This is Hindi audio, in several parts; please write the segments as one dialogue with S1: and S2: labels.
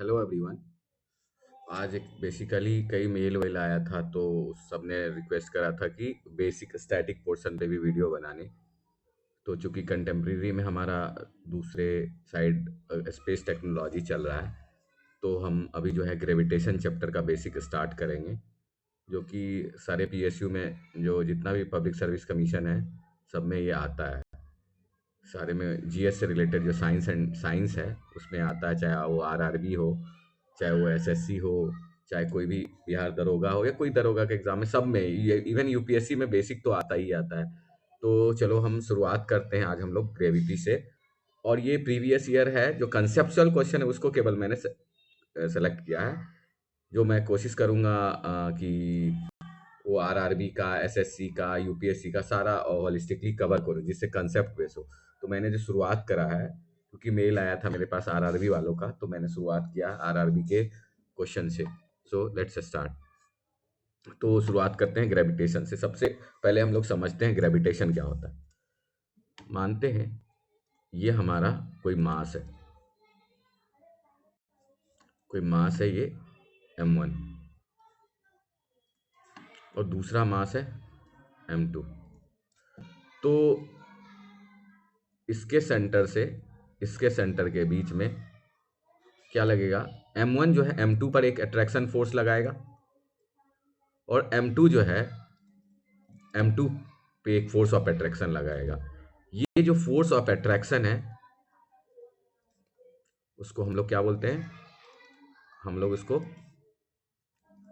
S1: Hello everyone. आज एक बेसिकली कई मेल वेल आया था तो सबने रिक्वेस्ट करा था कि बेसिक स्टैटिक पोर्शन पे भी वीडियो बनाने। तो चूंकि कंटेम्प्रेरी में हमारा दूसरे साइड स्पेस टेक्नोलॉजी चल रहा है, तो हम अभी जो है ग्रेविटेशन चैप्टर का बेसिक स्टार्ट करेंगे, जो कि सारे पीएसयू में जो जितना भी पब्लिक सर्विस कमीशन है सब में ये आता है। सारे में जीएस से रिलेटेड जो साइंस है उसमें आता है, चाहे वो आरआरबी हो, चाहे वो एसएससी हो, चाहे कोई भी बिहार दरोगा हो या कोई दरोगा के एग्जाम में, सब में ये इवन यूपीएससी में बेसिक तो आता ही आता है। तो चलो हम शुरुआत करते हैं आज हम लोग ग्रेविटी से। और ये प्रीवियस ईयर है, जो कंसेप्चुअल क्वेश्चन है उसको केवल मैंने सेलेक्ट किया है। जो मैं कोशिश करूंगा कि वो आरआरबी का, एसएससी का, यूपीएससी का सारा होलिस्टिकली कवर करूँ जिससे कंसेप्ट बेस हो। तो मैंने जो शुरुआत करा है, क्योंकि मेल आया था मेरे पास आरआरबी वालों का, तो मैंने शुरुआत किया आरआरबी के क्वेश्चन से। So let's start. तो शुरुआत करते हैं ग्रेविटेशन से। सबसे पहले हम लोग समझते हैं ग्रेविटेशन क्या होता है। मानते हैं ये हमारा कोई मास है, कोई मास है ये m1, और दूसरा मास है m2। तो इसके सेंटर से इसके सेंटर के बीच में क्या लगेगा? m1 जो है m2 पर एक अट्रैक्शन फोर्स लगाएगा, और m2 जो है m2 पे एक फोर्स ऑफ अट्रैक्शन लगाएगा। ये जो फोर्स ऑफ अट्रैक्शन है उसको हम लोग क्या बोलते हैं? हम लोग इसको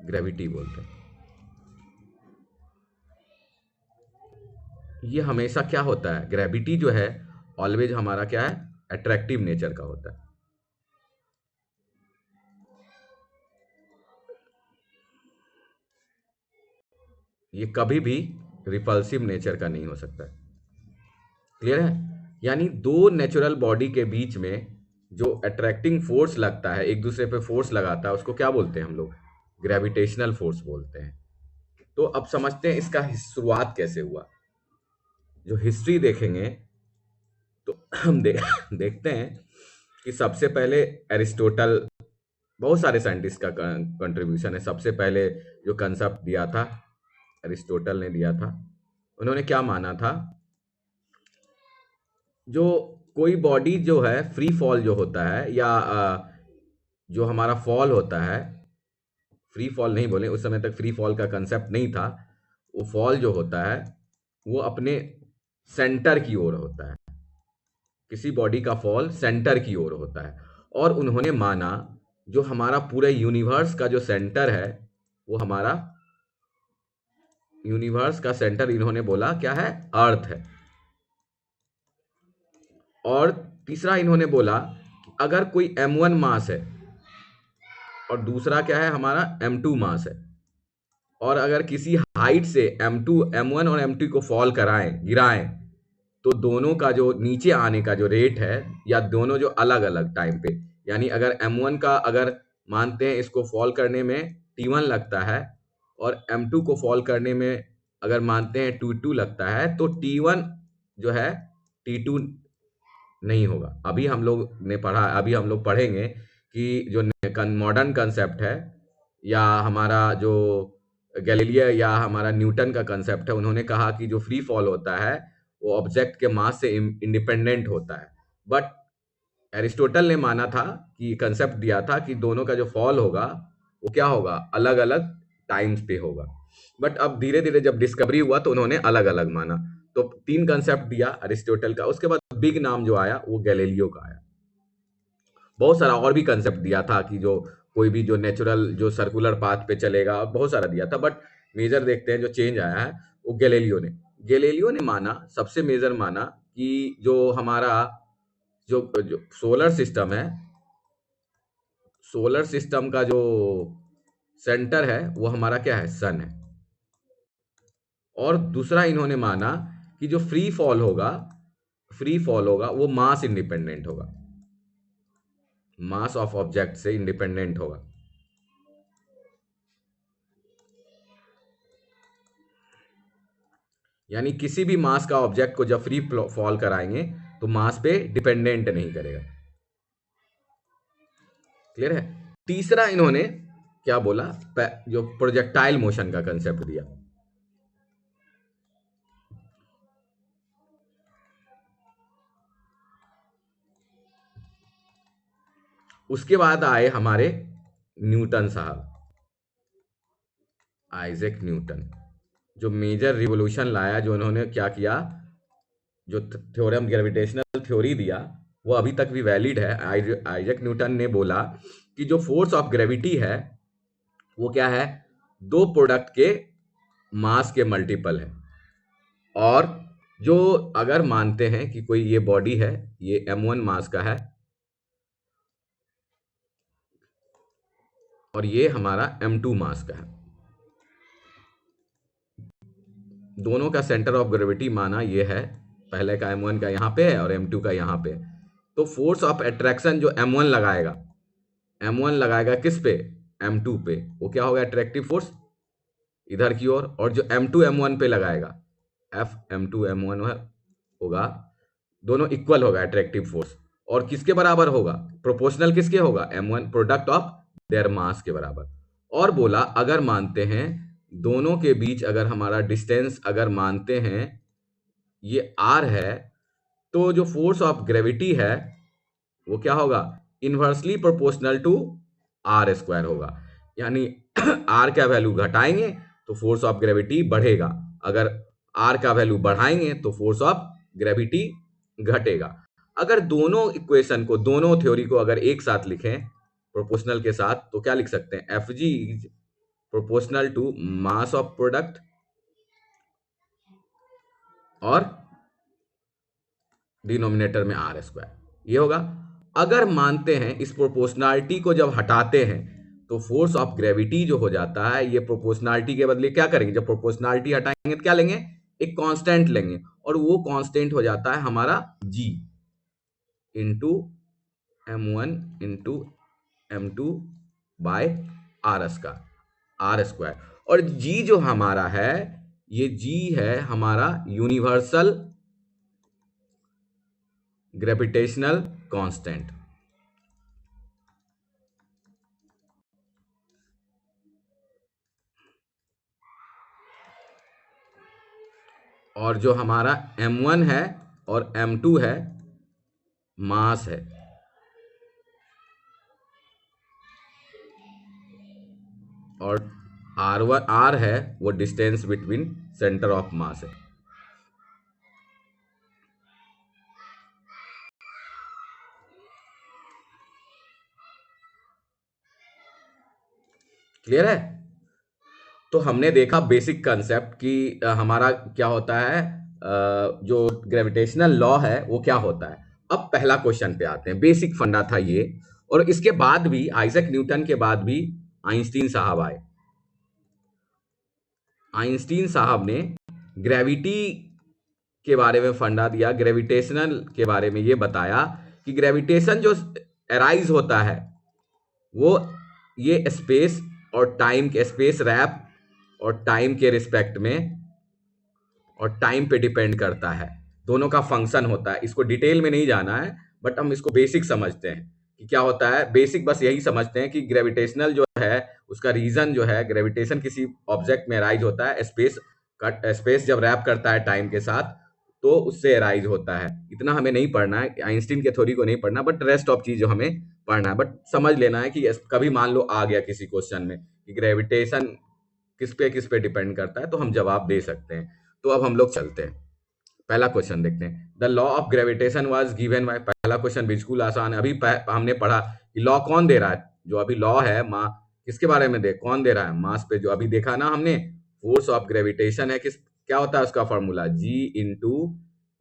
S1: ग्रेविटी बोलते हैं। ये हमेशा क्या होता है? ग्रेविटी जो है ऑलवेज हमारा क्या है? अट्रैक्टिव नेचर का होता है। ये कभी भी रिपल्सिव नेचर का नहीं हो सकता है। क्लियर है? यानी दो नेचुरल बॉडी के बीच में जो अट्रैक्टिंग फोर्स लगता है, एक दूसरे पे फोर्स लगाता है, उसको क्या बोलते हैं हम लोग? ग्रेविटेशनल फोर्स बोलते हैं। तो अब समझते हैं इसका शुरुआत कैसे हुआ। जो हिस्ट्री देखेंगे तो हम देखते हैं कि सबसे पहले एरिस्टोटल, बहुत सारे साइंटिस्ट का कंट्रीब्यूशन है। सबसे पहले जो कंसेप्ट दिया था एरिस्टोटल ने दिया था। उन्होंने क्या माना था? जो कोई बॉडी जो है फ्री फॉल जो होता है, या जो हमारा फॉल होता है, फ्री फॉल नहीं बोले, उस समय तक फ्री फॉल का कंसेप्ट नहीं था। वो फॉल जो होता है वो अपने सेंटर की ओर होता है। किसी बॉडी का फॉल सेंटर की ओर होता है। और उन्होंने माना जो हमारा पूरे यूनिवर्स का जो सेंटर है, वो हमारा यूनिवर्स का सेंटर इन्होंने बोला क्या है? अर्थ है। और तीसरा इन्होंने बोला कि अगर कोई m1 मास है और दूसरा क्या है? हमारा m2 मास है, और अगर किसी हाइट से m1 और m2 को फॉल कराएं, गिराएं, तो दोनों का जो नीचे आने का जो रेट है, या दोनों जो अलग अलग टाइम पे, यानी अगर m1 का अगर मानते हैं इसको फॉल करने में t1 लगता है, और m2 को फॉल करने में अगर मानते हैं t2 लगता है, तो t1 जो है t2 नहीं होगा। अभी हम लोग ने पढ़ा, अभी हम लोग पढ़ेंगे कि जो मॉडर्न कंसेप्ट है, या हमारा जो गैलीलियो या हमारा न्यूटन का कंसेप्ट है, उन्होंने कहा कि जो फ्री फॉल होता है वो ऑब्जेक्ट के मास से इंडिपेंडेंट होता है। बट एरिस्टोटल ने माना था कि कंसेप्ट दिया था कि दोनों का जो फॉल होगा वो क्या होगा? अलग अलग टाइम्स पे होगा। बट अब धीरे धीरे जब डिस्कवरी हुआ तो उन्होंने अलग अलग माना। तो तीन कंसेप्ट दिया अरिस्टोटल का। उसके बाद बिग नाम जो आया वो गैलीलियो का आया। बहुत सारा और भी कंसेप्ट दिया था कि जो कोई भी जो नेचुरल जो सर्कुलर पाथ पे चलेगा, बहुत सारा दिया था। बट मेजर देखते हैं जो चेंज आया है वो गैलीलियो ने माना, सबसे मेजर माना कि जो हमारा जो सोलर सिस्टम है, सोलर सिस्टम का जो सेंटर है वो हमारा क्या है? सन है। और दूसरा इन्होंने माना कि जो फ्री फॉल होगा वो मास इंडिपेंडेंट होगा, मास ऑफ ऑब्जेक्ट से इंडिपेंडेंट होगा। यानी किसी भी मास का ऑब्जेक्ट को जब फ्री फॉल कराएंगे तो मास पे डिपेंडेंट नहीं करेगा। क्लियर है। तीसरा इन्होंने क्या बोला, जो प्रोजेक्टाइल मोशन का कंसेप्ट दिया। उसके बाद आए हमारे न्यूटन साहब, आइजैक न्यूटन, जो मेजर रिवोल्यूशन लाया, जो उन्होंने क्या किया, जो थ्योरम ग्रेविटेशनल थ्योरी दिया वो अभी तक भी वैलिड है। आइजैक न्यूटन ने बोला कि जो फोर्स ऑफ ग्रेविटी है वो क्या है, दो प्रोडक्ट के मास के मल्टीपल है। और जो अगर मानते हैं कि कोई ये बॉडी है, ये m1 मास का है और ये हमारा m2 मास का है, दोनों का सेंटर ऑफ ग्रेविटी माना ये है, पहले का m1 का यहाँ पे है और m2 का यहाँ पे है, तो फोर्स ऑफ अट्रैक्शन जो m1 लगाएगा, m1 लगाएगा किस पे, m2 पे, वो क्या होगा, अट्रैक्टिव फोर्स इधर की ओर। और जो m2 m1 पे लगाएगा, F m2 m1 होगा, दोनों इक्वल होगा अट्रैक्टिव फोर्स। और किसके बराबर होगा, प्रोपोर्शनल किसके होगा, m1 product of their mass के बराबर। और बोला अगर मानते हैं दोनों के बीच, अगर हमारा डिस्टेंस अगर मानते हैं ये r है, तो जो फोर्स ऑफ ग्रेविटी है वो क्या होगा, inversely proportional to R square होगा। यानी आर का वैल्यू घटाएंगे तो फोर्स ऑफ ग्रेविटी बढ़ेगा, अगर आर का वैल्यू बढ़ाएंगे तो फोर्स ऑफ ग्रेविटी घटेगा। अगर दोनों इक्वेशन को, दोनों थ्योरी को अगर एक साथ लिखें प्रोपोर्शनल के साथ, तो क्या लिख सकते हैं, F G is proportional to mass of product और डिनोमिनेटर में आर स्क्वायर, ये होगा। अगर मानते हैं इस प्रोपोर्शनलिटी को जब हटाते हैं तो फोर्स ऑफ ग्रेविटी जो हो जाता है, ये प्रोपोर्शनलिटी के बदले क्या करेंगे, जब प्रोपोर्शनलिटी हटाएंगे तो क्या लेंगे, एक कांस्टेंट लेंगे, और वो कांस्टेंट हो जाता है हमारा g into m1 into m2 by R square. और g जो हमारा है, ये g है हमारा यूनिवर्सल ग्रेविटेशनल कांस्टेंट। और जो हमारा m1 है और m2 है मास है, और r है वो distance between centre of mass है। क्लियर है। तो हमने देखा बेसिक कंसेप्ट कि हमारा क्या होता है, जो ग्रेविटेशनल लॉ है वो क्या होता है। अब पहला क्वेश्चन पे आते हैं, बेसिक फंडा था ये। और इसके बाद भी आइजैक न्यूटन के बाद भी आइंस्टीन साहब आए। आइंस्टीन साहब ने ग्रेविटी के बारे में फंडा दिया, ग्रेविटेशनल के बारे में ये बताया कि ग्रेविटेशन जो अराइज होता है वो ये स्पेस और टाइम के, स्पेस रैप और टाइम के रिस्पेक्ट में और टाइम पे डिपेंड करता है, दोनों का फंक्शन होता है। इसको डिटेल में नहीं जाना है, बट हम इसको बेसिक समझते हैं कि क्या होता है। बेसिक बस यही समझते हैं कि ग्रेविटेशनल जो है उसका रीजन जो है, ग्रेविटेशन किसी ऑब्जेक्ट में अराइज होता है, स्पेस जब रैप करता है टाइम के साथ तो उससे अराइज होता है। इतना हमें नहीं पढ़ना है, आइंस्टीन के थ्योरी को नहीं पढ़ना, बट रेस्ट ऑफ चीज जो हमें पढ़ना है, बट समझ लेना है कि कभी मान लो आ गया किसी क्वेश्चन में कि ग्रेविटेशन किस पे डिपेंड करता है, तो हम जवाब दे सकते हैं। तो अब हम लोग चलते हैं, पहला क्वेश्चन देखते हैं। The law of gravitation was given by, पहला क्वेश्चन बिल्कुल आसान है। अभी हमने पढ़ा कि लॉ कौन दे रहा है, जो अभी लॉ है माँ किसके बारे में दे, कौन दे रहा है, मास पे। जो अभी देखा ना हमने, फोर्स ऑफ ग्रेविटेशन है, किस क्या होता है उसका formula, g into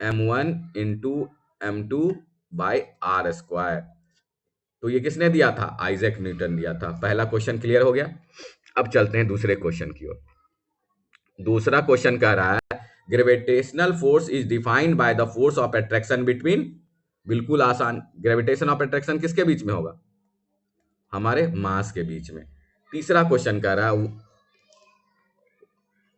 S1: m1 into m2 by R square. तो ये किसने दिया था, आइजैक न्यूटन दिया था। पहला क्वेश्चन क्लियर हो गया। अब चलते हैं दूसरे क्वेश्चन की ओर। दूसरा क्वेश्चन कह रहा है gravitational force is defined by the force of attraction between, बिल्कुल आसान, ग्रेविटेशन ऑफ अट्रैक्शन किसके बीच में होगा, हमारे मास के बीच में। तीसरा क्वेश्चन कह रहा है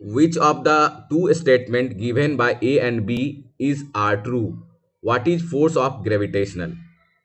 S1: which of the two statement given by A and B is are true, what is force of gravitational।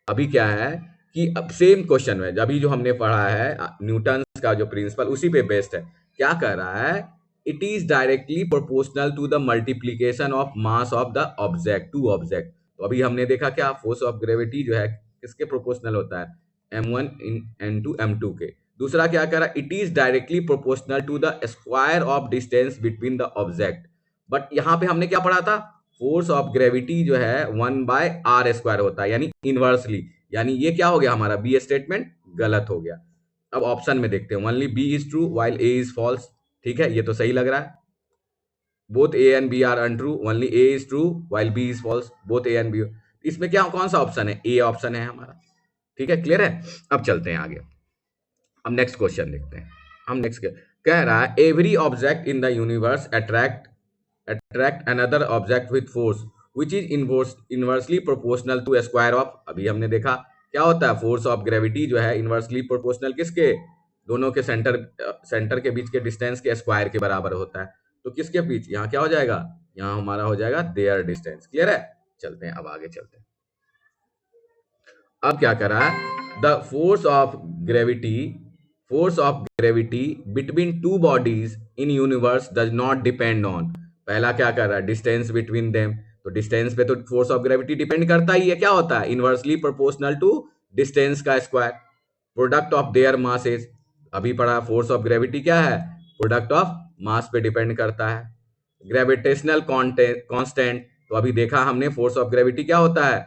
S1: अभी क्या है कि अब सेम क्वेश्चन में अभी जो हमने पढ़ा है न्यूटन का जो प्रिंसिपल उसी पे बेस्ड है। क्या कह रहा है, it is directly proportional to the multiplication of mass of the object to object. तो अभी हमने देखा क्या, फोर्स ऑफ ग्रेविटी जो है किसके प्रोपोर्शनल होता है, m1 इन n2 m2 के। दूसरा क्या कह रहा है, it is directly proportional to the square of distance between the object. But यहाँ पे हमने क्या पढ़ा था, फोर्स ऑफ ग्रेविटी जो है 1/r² होता है, यानी इनवर्सली। यानी ये क्या हो गया हमारा, बी स्टेटमेंट गलत हो गया। अब ऑप्शन में देखते हैं, only B is true while A is false. ठीक है, ये तो सही लग रहा है। Both A and B are untrue, only A is true while B is false, both A and B. इसमें क्या, कौन सा ऑप्शन है, ए ऑप्शन है हमारा। ठीक है, क्लियर है। अब चलते हैं आगे, हम नेक्स्ट क्वेश्चन देखते हैं। हम नेक्स्ट कह रहा है, every object in the universe attract another object with force which is inversely proportional to square of. अभी हमने देखा क्या होता है, फोर्स ऑफ ग्रेविटी जो है इनवर्सली प्रोपोर्शनल किसके, दोनों के सेंटर के बीच के डिस्टेंस के स्क्वायर के बराबर होता है। तो किसके बीच, यहाँ क्या हो जाएगा, यहाँ हमारा हो जाएगा देयर डिस्टेंस। क्लियर है, चलते हैं अब आगे चलते हैं। अब क्या कर रहा है, the force of gravity between two bodies in universe does not depend on. पहला क्या कर रहा है, डिस्टेंस बिटवीन देम। तो डिस्टेंस पे तो फोर्स ऑफ ग्रेविटी डिपेंड करता ही है, क्या होता है, इनवर्सली प्रोपोर्शनल टू डिस्टेंस का square. Product of their masses, अभी पढ़ा, फोर्स ऑफ ग्रेविटी क्या है, प्रोडक्ट ऑफ मास पे डिपेंड करता है। ग्रेविटेशनल कांस्टेंट, तो अभी देखा हमने फोर्स ऑफ ग्रेविटी क्या होता है,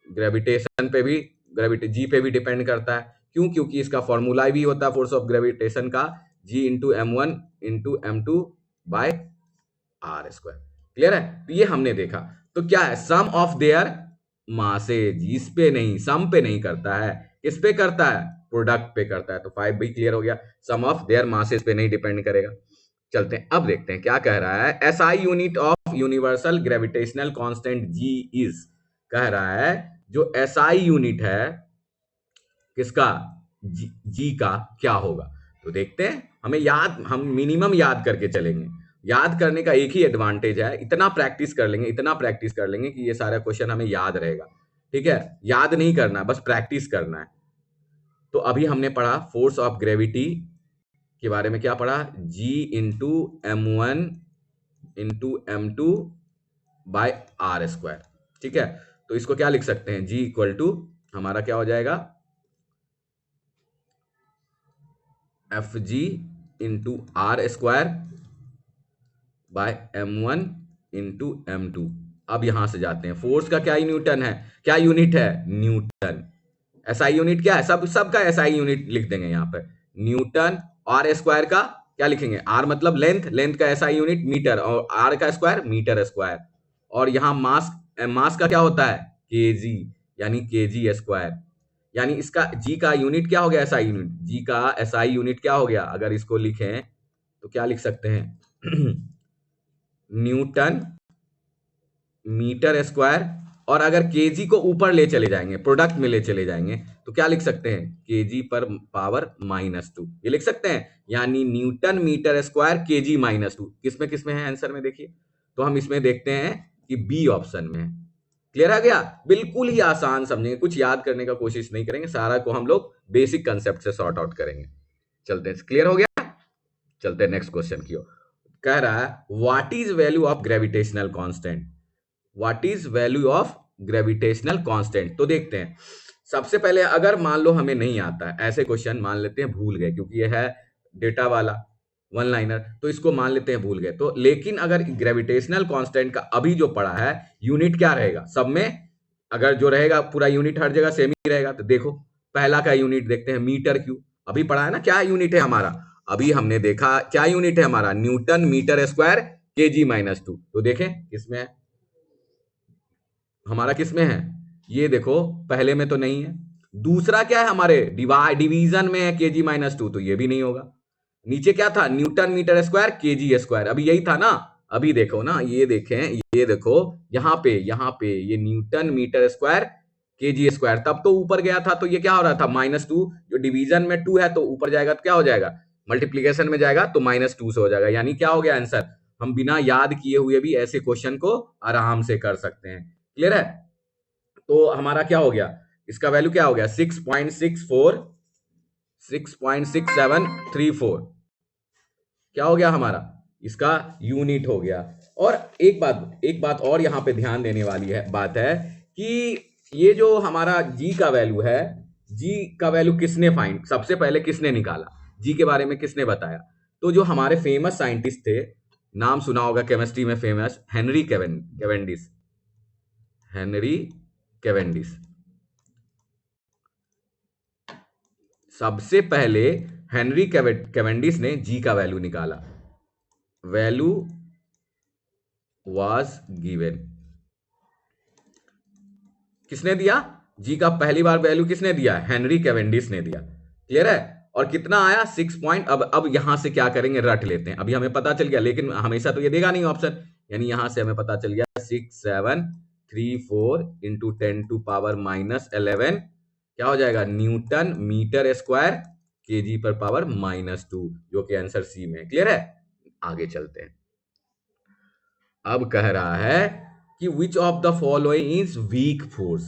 S1: ग्रेविटेशन पे भी, ग्रेविटी जी पे भी डिपेंड करता है। क्यों, क्योंकि इसका फॉर्मूला भी होता है फोर्स ऑफ ग्रेविटेशन का, G into m1 into m2 by r²। Clear है, तो ये हमने देखा। तो क्या है, सम ऑफ देयर मासेज, इस पे नहीं, सम पे नहीं करता है, किस पे करता है, प्रोडक्ट पे करता है। तो 5 भी क्लियर हो गया, सम ऑफ देयर मासेज पे नहीं डिपेंड करेगा। चलते हैं, अब देखते हैं क्या कह रहा है, SI unit of universal gravitational constant ji is. कह रहा है जो एसआई यूनिट है किसका, जी का क्या होगा। तो देखते हैं, हम मिनिमम याद करके चलेंगे। याद करने का एक ही एडवांटेज है, इतना प्रैक्टिस कर लेंगे कि ये सारा क्वेश्चन हमें याद रहेगा। ठीक है, याद नहीं करना, बस प्रैक्टिस करना है। तो अभी हमने पढ़ा फोर्स ऑफ ग्रेविटी के बारे में, क्या पढ़ा, जी into m1 into m2 by r²। ठीक है, तो इसको क्या लिख सकते हैं, जी इक्वल टू हमारा क्या हो जाएगा, F G into r² by m1 into m2। अब यहां से जाते हैं, फोर्स का क्या न्यूटन है, क्या यूनिट है, न्यूटन। एसआई यूनिट क्या है, सबका एसआई यूनिट लिख देंगे यहाँ पर, न्यूटन। r² का क्या लिखेंगे, r मतलब लेंथ का एसआई यूनिट मीटर, और r का स्क्वायर मीटर स्क्वायर। और यहाँ मास का क्या होता है, केजी, यानी kg²। यानी इसका जी का यूनिट क्या हो गया, एसआई यूनिट, जी का एसआई यूनिट क्या हो गया, अगर इसको लिखें तो क्या लिख सकते हैं न्यूटन मीटर स्क्वायर। और अगर केजी को ऊपर ले चले जाएंगे, प्रोडक्ट में ले चले जाएंगे, तो क्या लिख सकते हैं, केजी पर पावर -2, ये लिख सकते हैं। यानी न्यूटन मीटर स्क्वायर केजी -2 किसमें है आंसर में, देखिए। तो हम इसमें देखते हैं कि बी ऑप्शन में है। क्लियर आ गया, बिल्कुल ही आसान समझेंगे, कुछ याद करने का कोशिश नहीं करेंगे, सारा को हम लोग बेसिक कंसेप्ट से सॉर्ट आउट करेंगे। चलते हैं, क्लियर हो गया, चलते हैं नेक्स्ट क्वेश्चन की ओर। कह रहा है, what is value of gravitational constant, what is value of gravitational constant. तो देखते हैं, सबसे पहले अगर मान लो हमें नहीं आता है, ऐसे क्वेश्चन मान लेते हैं भूल गए, क्योंकि ये है डेटा वाला वन लाइनर, तो इसको मान लेते हैं भूल गए। तो लेकिन अगर ग्रेविटेशनल कांस्टेंट का अभी जो पढ़ा है, यूनिट क्या रहेगा सब में, अगर जो रहेगा पूरा यूनिट हर जगह सेम ही रहेगा। तो देखो पहला का यूनिट देखते हैं, मीटर क्यूब, अभी पढ़ा है ना, क्या यूनिट है हमारा, अभी हमने देखा क्या यूनिट है हमारा, न्यूटन मीटर स्क्वायर केजी -2। तो देखें किसमें है हमारा, किसमें है, ये देखो पहले में तो नहीं है। दूसरा क्या है हमारे, डिवीजन में है केजी -2, तो ये भी नहीं होगा। नीचे क्या था, newton metre square KG square, अभी यही था ना। अभी देखो ना, ये देखें, ये देखो यहाँ पे ये newton metre square KG square, तब तो ऊपर गया था, तो ये क्या हो रहा था, -2। जो डिवीजन में 2 है तो ऊपर जाएगा तो क्या हो जाएगा, मल्टीप्लीकेशन में जाएगा तो -2 से हो जाएगा। यानी क्या हो गया आंसर, हम बिना याद किए हुए भी ऐसे क्वेश्चन को आराम से कर सकते हैं। क्लियर है, तो हमारा क्या हो गया, इसका वैल्यू क्या हो गया 6.6734 क्या हो गया हमारा, इसका यूनिट हो गया। और एक बात और यहां पे ध्यान देने वाली है बात है कि ये जो हमारा जी का वैल्यू है, जी का वैल्यू किसने फाइंड, सबसे पहले किसने निकाला, जी के बारे में किसने बताया? तो जो हमारे फेमस साइंटिस्ट थे, नाम सुना होगा केमिस्ट्री में famous, Henry Cavendish. Henry Cavendish सबसे पहले हेनरी कैवेंडिश ने जी का वैल्यू निकाला। वैल्यू वाज गिवन, किसने दिया? जी का पहली बार वैल्यू किसने दिया? हेनरी कैवेंडिश ने दिया। क्लियर है? और कितना आया 6 पॉइंट। अब यहां से क्या करेंगे, रट लेते हैं। अभी हमें पता चल गया, लेकिन हमेशा तो ये देगा नहीं ऑप्शन, यानी यहां से हमें पता चल गया 6734 इंटू 10⁻⁻11 क्या हो जाएगा, न्यूटन मीटर स्क्वायर केजी पर पावर -2, जो कि आंसर सी में। क्लियर है? आगे चलते हैं। अब कह रहा है कि which of the following is weak force.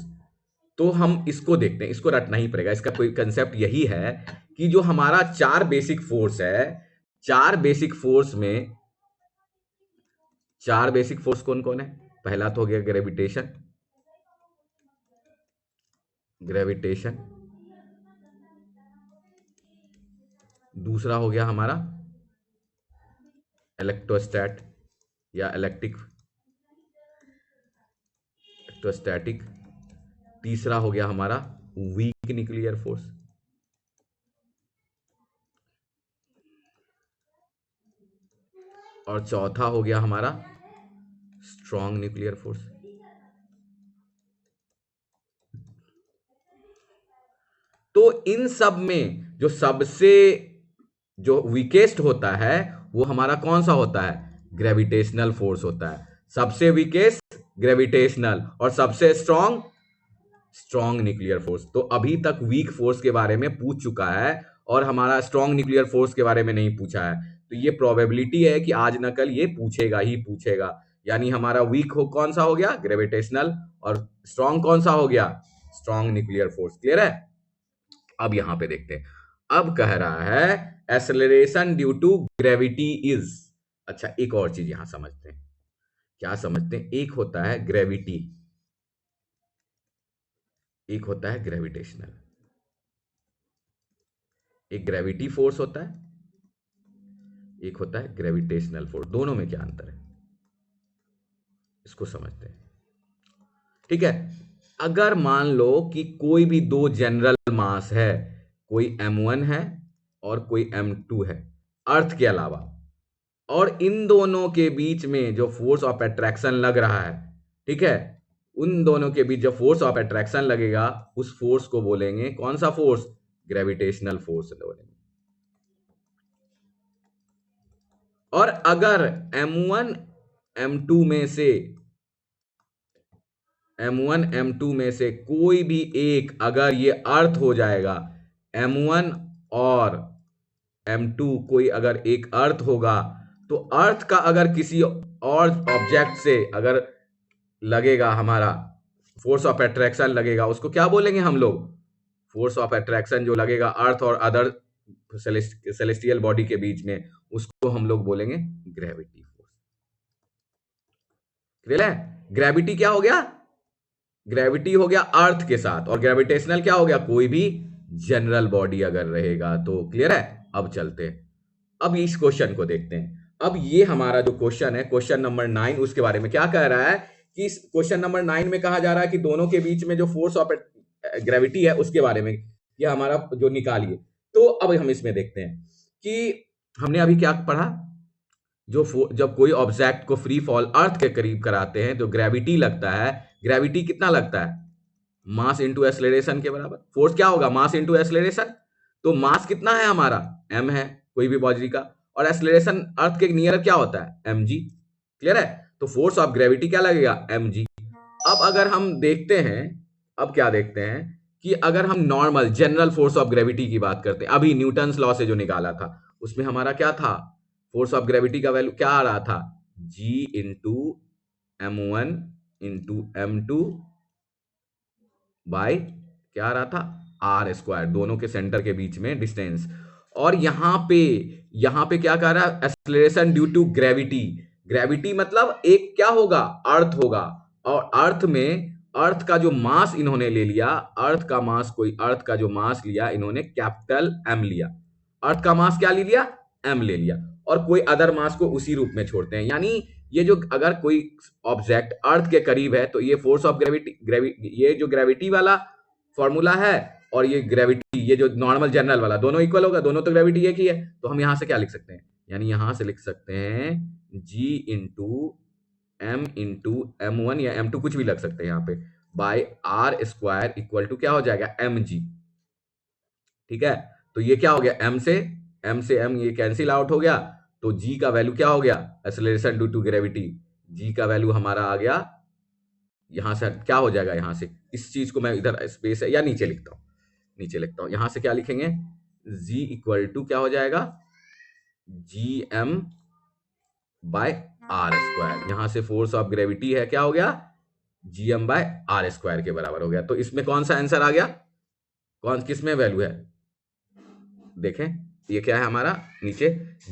S1: तो हम इसको देखते हैं, इसको रटना ही पड़ेगा। इसका कोई कंसेप्ट यही है कि जो हमारा 4 बेसिक फोर्स है, 4 बेसिक फोर्स में 4 बेसिक फोर्स कौन कौन है? पहला तो हो गया ग्रेविटेशन, ग्रेविटेशन। दूसरा हो गया हमारा इलेक्ट्रोस्टैट या इलेक्ट्रोस्टैटिक। तीसरा हो गया हमारा वीक न्यूक्लियर फोर्स। और चौथा हो गया हमारा स्ट्रॉन्ग न्यूक्लियर फोर्स। तो इन सब में जो सबसे जो वीकेस्ट होता है वो हमारा कौन सा होता है? ग्रेविटेशनल फोर्स होता है। सबसे वीकेस्ट ग्रेविटेशनल, और सबसे स्ट्रॉन्ग स्ट्रॉन्ग न्यूक्लियर फोर्स। तो अभी तक वीक फोर्स के बारे में पूछ चुका है और हमारा स्ट्रॉन्ग न्यूक्लियर फोर्स के बारे में नहीं पूछा है। तो ये प्रोबेबिलिटी है कि आज न कल ये पूछेगा ही पूछेगा। यानी हमारा वीक हो कौन सा हो गया? ग्रेविटेशनल। और स्ट्रॉन्ग कौन सा हो गया? Strong nuclear force. क्लियर है? अब यहां पे देखते हैं। अब कह रहा है acceleration due to gravity is. अच्छा, एक और चीज यहां समझते हैं। क्या समझते हैं? एक होता है ग्रेविटी, एक होता है ग्रेविटेशनल। एक ग्रेविटी फोर्स होता है, एक होता है ग्रेविटेशनल फोर्स। दोनों में क्या अंतर है, इसको समझते हैं। ठीक है? अगर मान लो कि कोई भी दो जनरल मास है, कोई m1 है और कोई m2 है, अर्थ के अलावा, और इन दोनों के बीच में जो फोर्स ऑफ अट्रैक्शन लग रहा है, ठीक है, उन दोनों के बीच जो फोर्स ऑफ अट्रैक्शन लगेगा उस फोर्स को बोलेंगे कौन सा फोर्स? ग्रेविटेशनल फोर्स बोलेंगे। और अगर m1 m2 में से m1 m2 में से कोई भी एक अगर ये अर्थ हो जाएगा, m1 और m2 कोई अगर एक अर्थ होगा, तो अर्थ का अगर किसी और ऑब्जेक्ट से अगर लगेगा, हमारा फोर्स ऑफ अट्रैक्शन लगेगा, उसको क्या बोलेंगे हम लोग? फोर्स ऑफ अट्रैक्शन जो लगेगा अर्थ और अदर सेलेस्टियल बॉडी के बीच में, उसको हम लोग बोलेंगे ग्रेविटी फोर्स। क्लियर है? ग्रेविटी क्या हो गया? ग्रेविटी हो गया अर्थ के साथ, और ग्रेविटेशनल क्या हो गया? कोई भी जनरल बॉडी अगर रहेगा तो। क्लियर है? अब चलते हैं, अब इस क्वेश्चन को देखते हैं। अब ये हमारा जो क्वेश्चन है, क्वेश्चन नंबर 9, उसके बारे में क्या कह रहा है कि इस क्वेश्चन नंबर 9 में कहा जा रहा है कि दोनों के बीच में जो फोर्स ऑफ ग्रेविटी है उसके बारे में ये हमारा जो निकालिए। तो अब हम इसमें देखते हैं कि हमने अभी क्या पढ़ा, जब कोई ऑब्जेक्ट को फ्री फॉल अर्थ के करीब कराते हैं तो ग्रेविटी लगता है। ग्रेविटी कितना लगता है? मास इंटू एक्सेलरेशन के बराबर। फोर्स क्या होगा? Mass into acceleration. तो मास कितना है हमारा? m है, कोई भी बॉडी का, और एक्सेलरेशन अर्थ के नियर क्या होता है? mg। क्लियर है? तो फोर्स ऑफ ग्रेविटी क्या लगेगा? mg। अब अगर हम देखते हैं, अब क्या देखते हैं कि अगर हम normal general force of gravity की बात करते हैं, अभी न्यूटन्स लॉ से जो निकाला था, उसमें हमारा क्या था? फोर्स ऑफ ग्रेविटी का वैल्यू क्या आ रहा था? g into m1 into m2 bye क्या आ रहा था, आर स्क्वायर, दोनों के सेंटर के बीच में डिस्टेंस। और यहाँ पे क्या कह रहा है, acceleration due to gravity. Gravity मतलब एक क्या होगा, अर्थ होगा, और अर्थ का जो मास इन्होंने ले लिया, अर्थ का जो मास लिया इन्होंने, कैपिटल एम लिया। अर्थ का मास क्या ले लिया, एम ले लिया, और कोई अदर मास को उसी रूप में छोड़ते हैं। यानी ये जो अगर कोई ऑब्जेक्ट अर्थ के करीब है तो ये फोर्स ऑफ ग्रेविटी, ये जो ग्रेविटी वाला फॉर्मूला है और ये ग्रेविटी, ये जो नॉर्मल जनरल वाला, दोनों इक्वल होगा, दोनों तो ग्रेविटी एक ही है। तो हम यहां से क्या लिख सकते हैं, यानी यहां से लिख सकते हैं जी इंटू M1 या M2 कुछ भी लग सकते हैं यहाँ पे, by R square equal to क्या हो जाएगा, mg। ठीक है, तो ये क्या हो गया, m से m ये कैंसिल आउट हो गया, तो g का वैल्यू क्या हो गया, acceleration due to gravity, g का वैल्यू हमारा आ गया, यहां से क्या हो जाएगा, यहां से इस चीज को मैं इधर स्पेस है या नीचे लिखता हूं, यहां से क्या लिखेंगे, g इक्वल टू क्या हो जाएगा, gm बाय आर स्क्वायर, यहां से फोर्स ऑफ ग्रेविटी है, क्या हो गया, gm बाय आर स्क्वायर के बराबर हो गया। तो इसमें कौन सा आंसर आ गया, कौन किस में वैल्यू है, देखें ये क्या है हमारा, नीचे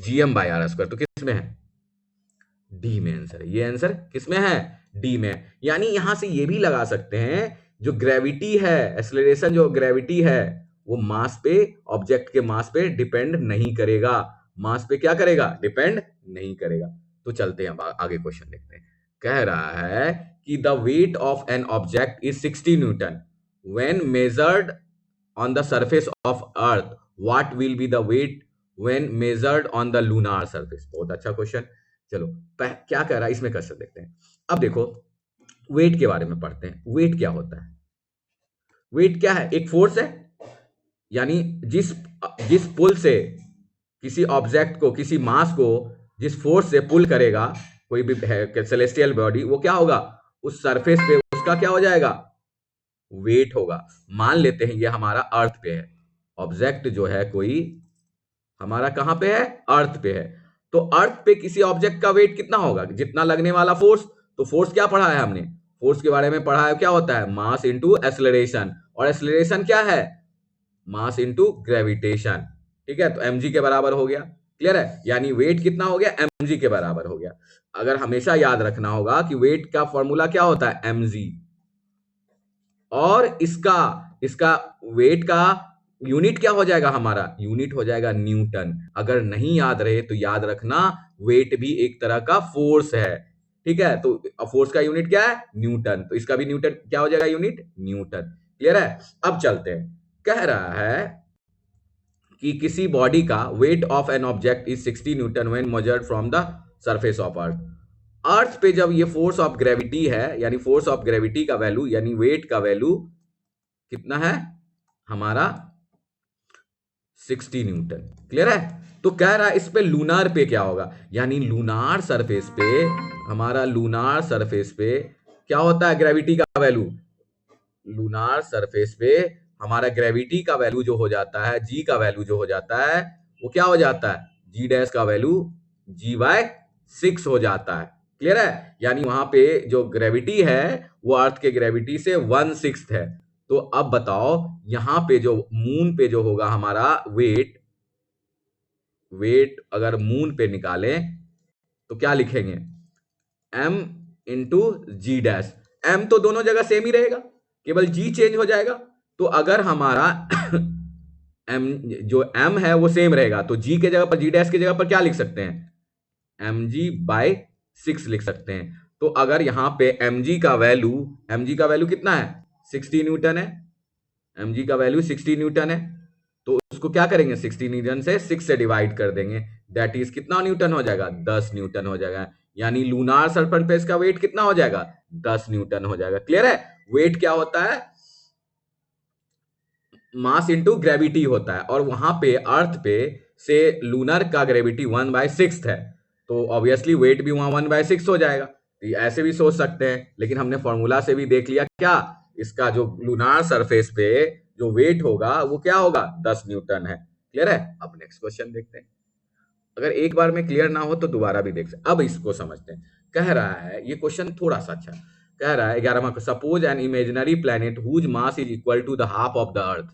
S1: gm बाय आर स्क्वायर, तो किस में है, डी में आंसर है, ये आंसर किस में है, डी में। यानी यहां से ये भी लगा सकते हैं, जो ग्रेविटी है, एक्सेलरेशन जो ग्रेविटी है, वो मास पे, ऑब्जेक्ट के मास पे डिपेंड नहीं करेगा, मास पे क्या करेगा, डिपेंड नहीं करेगा। तो चलते हैं आगे क्वेश्चन देखते हैं। कह रहा है कि the weight of an object is 60 newton when measured on the surface of Earth, what will be the weight when measured on the lunar surface. बहुत अच्छा क्वेश्चन। चलो क्या कह रहा है इसमें, क्वेश्चन देखते हैं। अब देखो वेट के बारे में पढ़ते हैं। वेट क्या होता है, वेट क्या है, एक फोर्स है, यानी जिस जिस पुल से किसी ऑब्जेक्ट को, किसी मास को जिस फोर्स से पुल करेगा कोई भी सेलेस्टियल बॉडी, वो क्या होगा, उस सरफेस पे उसका क्या हो जाएगा, वेट होगा। मान लेते हैं ये हमारा अर्थ पे है, ऑब्जेक्ट जो है कोई हमारा कहां पे है, अर्थ पे है, तो अर्थ पे किसी ऑब्जेक्ट का वेट कितना होगा, जितना लगने वाला फोर्स। तो फोर्स क्या पढ़ा है हमने, फोर्स के बारे में पढ़ा है, क्या होता है, मास इंटू एक्सेलरेशन, और एक्सेलरेशन क्या है, मास इंटू ग्रेविटेशन। ठीक है, तो mg के बराबर हो गया, क्लियर है, यानी वेट कितना हो गया, mg के बराबर हो गया। अगर हमेशा याद रखना होगा कि वेट का फॉर्मूला क्या होता है, mg, और इसका इसका वेट का यूनिट क्या हो जाएगा, हमारा यूनिट हो जाएगा न्यूटन। अगर नहीं याद रहे तो याद रखना, वेट भी एक तरह का फोर्स है। ठीक है, तो फोर्स का यूनिट क्या है, न्यूटन, तो इसका भी न्यूटन क्या हो जाएगा, यूनिट न्यूटन। क्लियर है। अब चलते हैं, कह रहा है कि किसी बॉडी का weight of an object is 60 newton when measured from the surface of earth. Earth पे जब ये फोर्स ऑफ ग्रेविटी है, यानी फोर्स ऑफ ग्रेविटी का वैल्यू, यानी वेट का वैल्यू कितना है हमारा, 60 न्यूटन। क्लियर है। तो कह रहा है इस पे लूनार पे क्या होगा, यानी लूनार सरफेस पे, हमारा लूनार सरफेस पे क्या होता है, ग्रेविटी का वैल्यू, लूनार सरफेस पे हमारा ग्रेविटी का वैल्यू जो हो जाता है, जी का वैल्यू जो हो जाता है, वो क्या हो जाता है, जी डैश का वैल्यू g/6 हो जाता है। क्लियर है, यानी वहां पे जो ग्रेविटी है वो अर्थ के ग्रेविटी से 1/6 है। तो अब बताओ यहां पे जो मून पे जो होगा हमारा वेट अगर मून पे निकालें तो क्या लिखेंगे, m इंटू जी डैश। m तो दोनों जगह सेम ही रहेगा, केवल g चेंज हो जाएगा। तो अगर हमारा m जो m है वो सेम रहेगा, तो g के जगह पर, g डैश की जगह पर क्या लिख सकते हैं, mg/6 लिख सकते हैं। तो अगर यहां पे mg का वैल्यू कितना है, 60 न्यूटन है, mg का वैल्यू 60 न्यूटन है, तो उसको क्या करेंगे, 60 न्यूटन से 6 से डिवाइड कर देंगे, दैट इज कितना न्यूटन हो जाएगा, 10 न्यूटन हो जाएगा। यानी लूनार सरफेस का वेट कितना हो जाएगा, 10 न्यूटन हो जाएगा। क्लियर है। वेट क्या होता है, मास इंटू ग्रेविटी होता है, और वहां पे अर्थ पे से लूनर का ग्रेविटी 1/6 है, तो ऑब्वियसली वेट भी वहां 1/6 हो जाएगा। तो ऐसे भी सोच सकते हैं, लेकिन हमने फॉर्मूला से भी देख लिया क्या, इसका जो लूनार सरफेस पे जो वेट होगा वो क्या होगा, 10 न्यूटन है। क्लियर है। अब नेक्स्ट क्वेश्चन देखते हैं। अगर एक बार में क्लियर ना हो तो दोबारा भी देख सकते। अब इसको समझते हैं। कह रहा है ये क्वेश्चन थोड़ा सा अच्छा, कह रहा है 11वां को, suppose an imaginary planet whose mass is equal to the half of the Earth.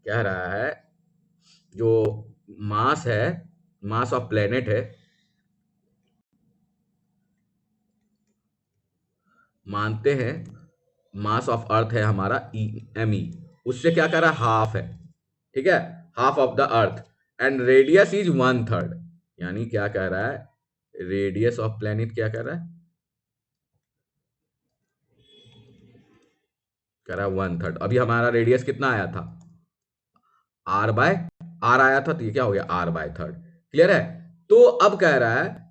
S1: कह रहा है जो मास है, मास ऑफ प्लेनेट है, मानते हैं मास ऑफ अर्थ है हमारा एम ई, उससे क्या कर रहा है, हाफ है, ठीक है, half of the earth, and radius is 1/3। यानी क्या कह रहा है, रेडियस ऑफ प्लेनेट क्या कह रहा है, कह रहा है 1/3। अभी हमारा रेडियस कितना आया था, आर बाय आर आया था, तो ये क्या हो गया, आर बाय थर्ड। क्लियर है। तो अब कह रहा है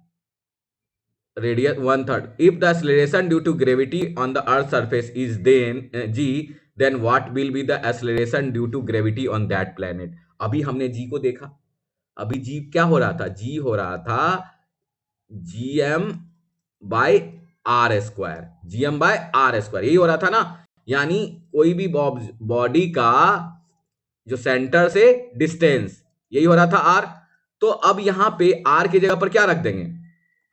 S1: radius 1/3, if the acceleration due to gravity on the Earth surface is then G, then what will be the acceleration due to gravity on that planet. अभी हमने जी को देखा, अभी जी क्या हो रहा था, जी हो रहा था GM by R square, GM by R square, यही हो रहा था ना। यानी कोई भी बॉडी का जो सेंटर से डिस्टेंस, यही हो रहा था आर। तो अब यहां पे आर की जगह पर क्या रख देंगे,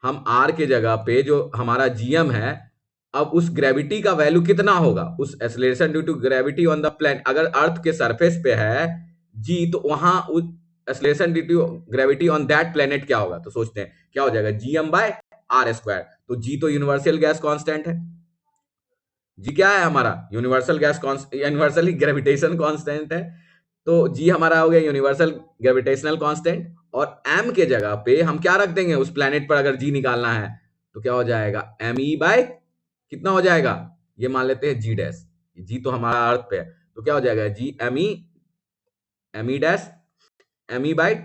S1: हम आर के जगह पे जो हमारा जीएम है, अब उस ग्रेविटी का वैल्यू कितना होगा, उस acceleration due to gravity on the plane, अगर अर्थ के सरफेस पे है जी, तो वहां उस acceleration due to gravity on that planet क्या होगा। तो सोचते हैं क्या हो जाएगा, जीएम बाय आर स्क्वायर। तो जी तो यूनिवर्सल गैस कांस्टेंट है, जी क्या है हमारा, universal gas universal gravitation constant है। तो जी हमारा हो गया यूनिवर्सल ग्रेविटेशनल कांस्टेंट, और m के जगह पे हम क्या रख देंगे, उस प्लेनेट पर अगर जी निकालना है तो क्या हो जाएगा, एम ई बाय कितना हो जाएगा, ये मान लेते हैं जी डैश, जी तो हमारा अर्थ पे है, तो क्या हो जाएगा G M E dash M E by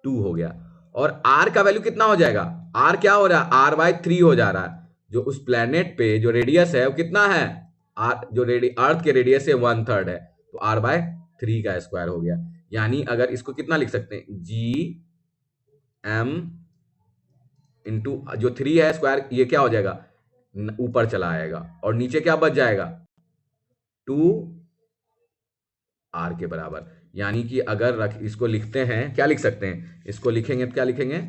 S1: 2 हो गया। और आर का वैल्यू कितना हो जाएगा, आर क्या हो रहा है, आर बाय 3 हो जा रहा है। जो उस प्लेनेट पे जो रेडियस है वो कितना है, आर जो अर्थ के रेडियस से 1/3 है, तो आर बाय 3 का स्क्वायर हो गया। यानी अगर इसको कितना लिख सकते हैं, जी एम इंटू जो 3 है स्क्वायर, ये क्या हो जाएगा, ऊपर चला आएगा, और नीचे क्या बच जाएगा, 2 आर के बराबर। यानी कि अगर इसको लिखते हैं, क्या लिख सकते हैं, इसको लिखेंगे तो क्या लिखेंगे,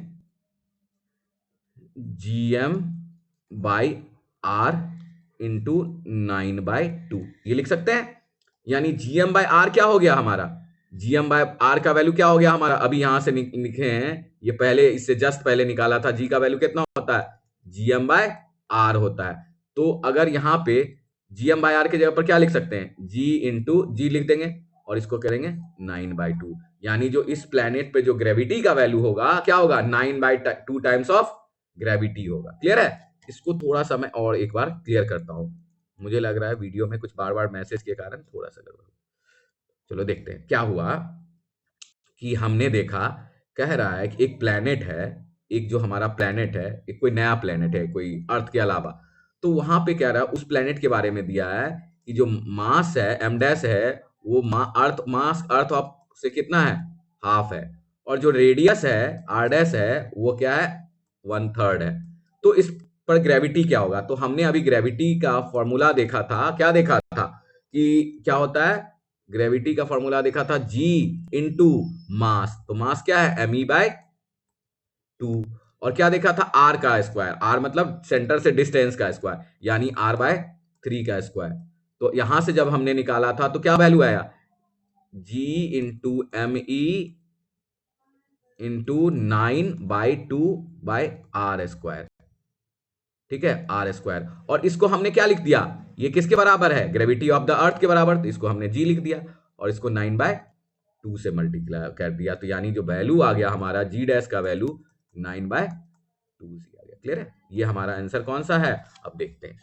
S1: जीएम बाई आर इंटू 9/2, ये लिख सकते हैं। यानी जीएम बाय आर क्या हो गया हमारा, जीएम बाय आर का वैल्यू क्या हो गया हमारा, अभी यहां से लिखे हैं, ये पहले इससे जस्ट पहले निकाला था, जी का वैल्यू कितना होता है, जीएम बाय आर होता है। तो अगर यहां पे जीएम बाय आर की जगह पर क्या लिख सकते हैं, जी इंटू जी लिख देंगे, और इसको करेंगे 9/2। यानी जो इस प्लेनेट पे जो ग्रेविटी का वैल्यू होगा क्या होगा, 9/2 टाइम्स ऑफ ग्रेविटी होगा। क्लियर है। इसको थोड़ा सा मैं और एक बार क्लियर करता हूं, मुझे लग रहा है वीडियो में कुछ बार बार मैसेज के कारण थोड़ा सा गड़बड़। चलो देखते हैं क्या हुआ, कि हमने देखा, कह रहा है कि एक प्लेनेट है, एक जो हमारा प्लेनेट है, एक कोई नया प्लेनेट है कोई अर्थ के अलावा, तो वहां पे कह रहा है उस प्लेनेट के बारे में दिया है कि जो मास है एम डैश है, वो अर्थ मास अर्थ ऑफ से कितना है, हाफ है, और जो रेडियस है आर डैश है वो क्या है, 1/3 है। तो इस पर ग्रेविटी क्या होगा, तो हमने अभी ग्रेविटी का फॉर्मूला देखा था, क्या देखा था कि क्या होता है, ग्रेविटी का फॉर्मूला देखा था जी इंटू मास, तो मास क्या है, एम ई बाय 2, और क्या देखा था, आर का स्क्वायर, आर मतलब सेंटर से डिस्टेंस का स्क्वायर, यानी आर बाय 3 का स्क्वायर। तो यहां से जब हमने निकाला था तो क्या वैल्यू आया, G into M E into 9/2/r², ठीक है, आर स्क्वायर। और इसको हमने क्या लिख दिया, ये किसके बराबर है, ग्रेविटी ऑफ द अर्थ के बराबर, तो इसको हमने जी लिख दिया, और इसको 9/2 से मल्टीप्लाई कर दिया, तो यानी जो वैल्यू आ गया हमारा जी डैश का वैल्यू 9/2 से आ गया। क्लियर है, ये हमारा आंसर कौन सा है, अब देखते हैं,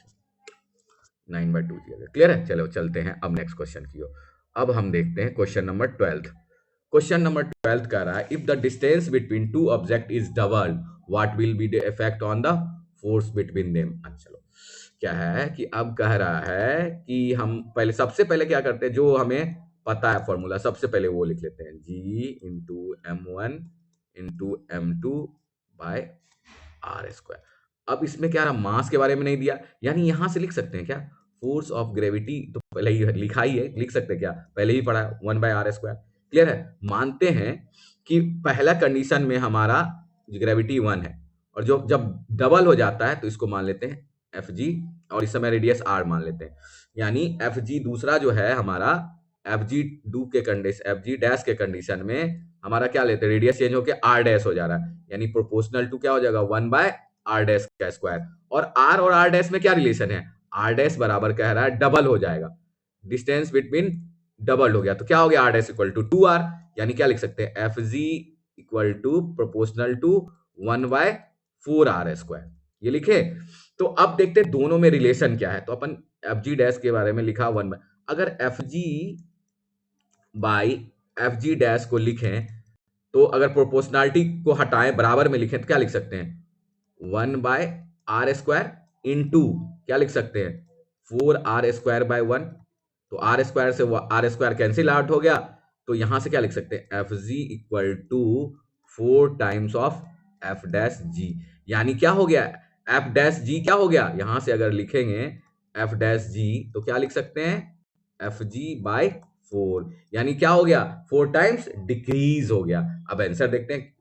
S1: 9/2 से आ गया। क्लियर है। चलो चलते हैं अब नेक्स्ट क्वेश्चन की ओर। अब हम देखते हैं क्वेश्चन नंबर 12। क्वेश्चन नंबर 12 कह रहा है, if the distance between two object is double, what will be the effect on the force between them. चलो क्या है कि अब कह रहा है कि हम पहले, सबसे पहले क्या करते हैं, जो हमें पता है फॉर्मूला, सबसे पहले वो लिख लेते हैं, G into m1 into m2 by R square. अब इसमें क्या रहा, मास के बारे में नहीं दिया, यानी यहां से लिख सकते हैं क्या, फोर्स ऑफ ग्रेविटी तो पहले ही लिखा ही है, लिख सकते हैं क्या, पहले ही पढ़ा, 1/r²। क्लियर है। मानते हैं कि पहला कंडीशन में हमारा ग्रेविटी 1 है, और जो जब डबल हो जाता है तो इसको मान लेते हैं एफ जी और इस समय रेडियस r मान लेते हैं। यानी एफ जी दूसरा जो है हमारा, एफ जी डू के कंडीशन, एफ जी डैश के कंडीशन में हमारा क्या लेते हैं, रेडियस चेंज होकर r डैश हो जा रहा है, यानी प्रोपोर्शनल टू क्या हो जाएगा 1/r डैश का स्क्वायर। और r डैश में क्या रिलेशन है, r डैश बराबर कह रहा है डबल हो जाएगा, डिस्टेंस बिटवीन डबल हो गया, तो क्या हो गया r dash equal to 2r, यानी क्या लिख सकते हैं F G equal to proportional to 1/4r square, ये लिखे। तो अब देखते हैं दोनों में रिलेशन क्या है। तो अपन एफ जी डैश के बारे में लिखा 1, अगर F G by F G dash को लिखें तो अगर प्रोपोर्शनलिटी को हटाएं बराबर में लिखें तो क्या लिख सकते हैं 1/r² इंटू क्या लिख सकते हैं 4r²/1, तो आर स्क्वायर से आर स्क्वायर कैंसिल आउट हो गया, तो यहां से क्या लिख सकते हैं F G equal to 4 times of F dash G, यानी क्या हो गया एफ डैश जी क्या हो गया, यहां से अगर लिखेंगे एफ डैश जी तो क्या लिख सकते हैं एफ जी बाई 4, यानी क्या हो गया 4 टाइम्स डिक्रीज हो गया। अब आंसर देखते हैं,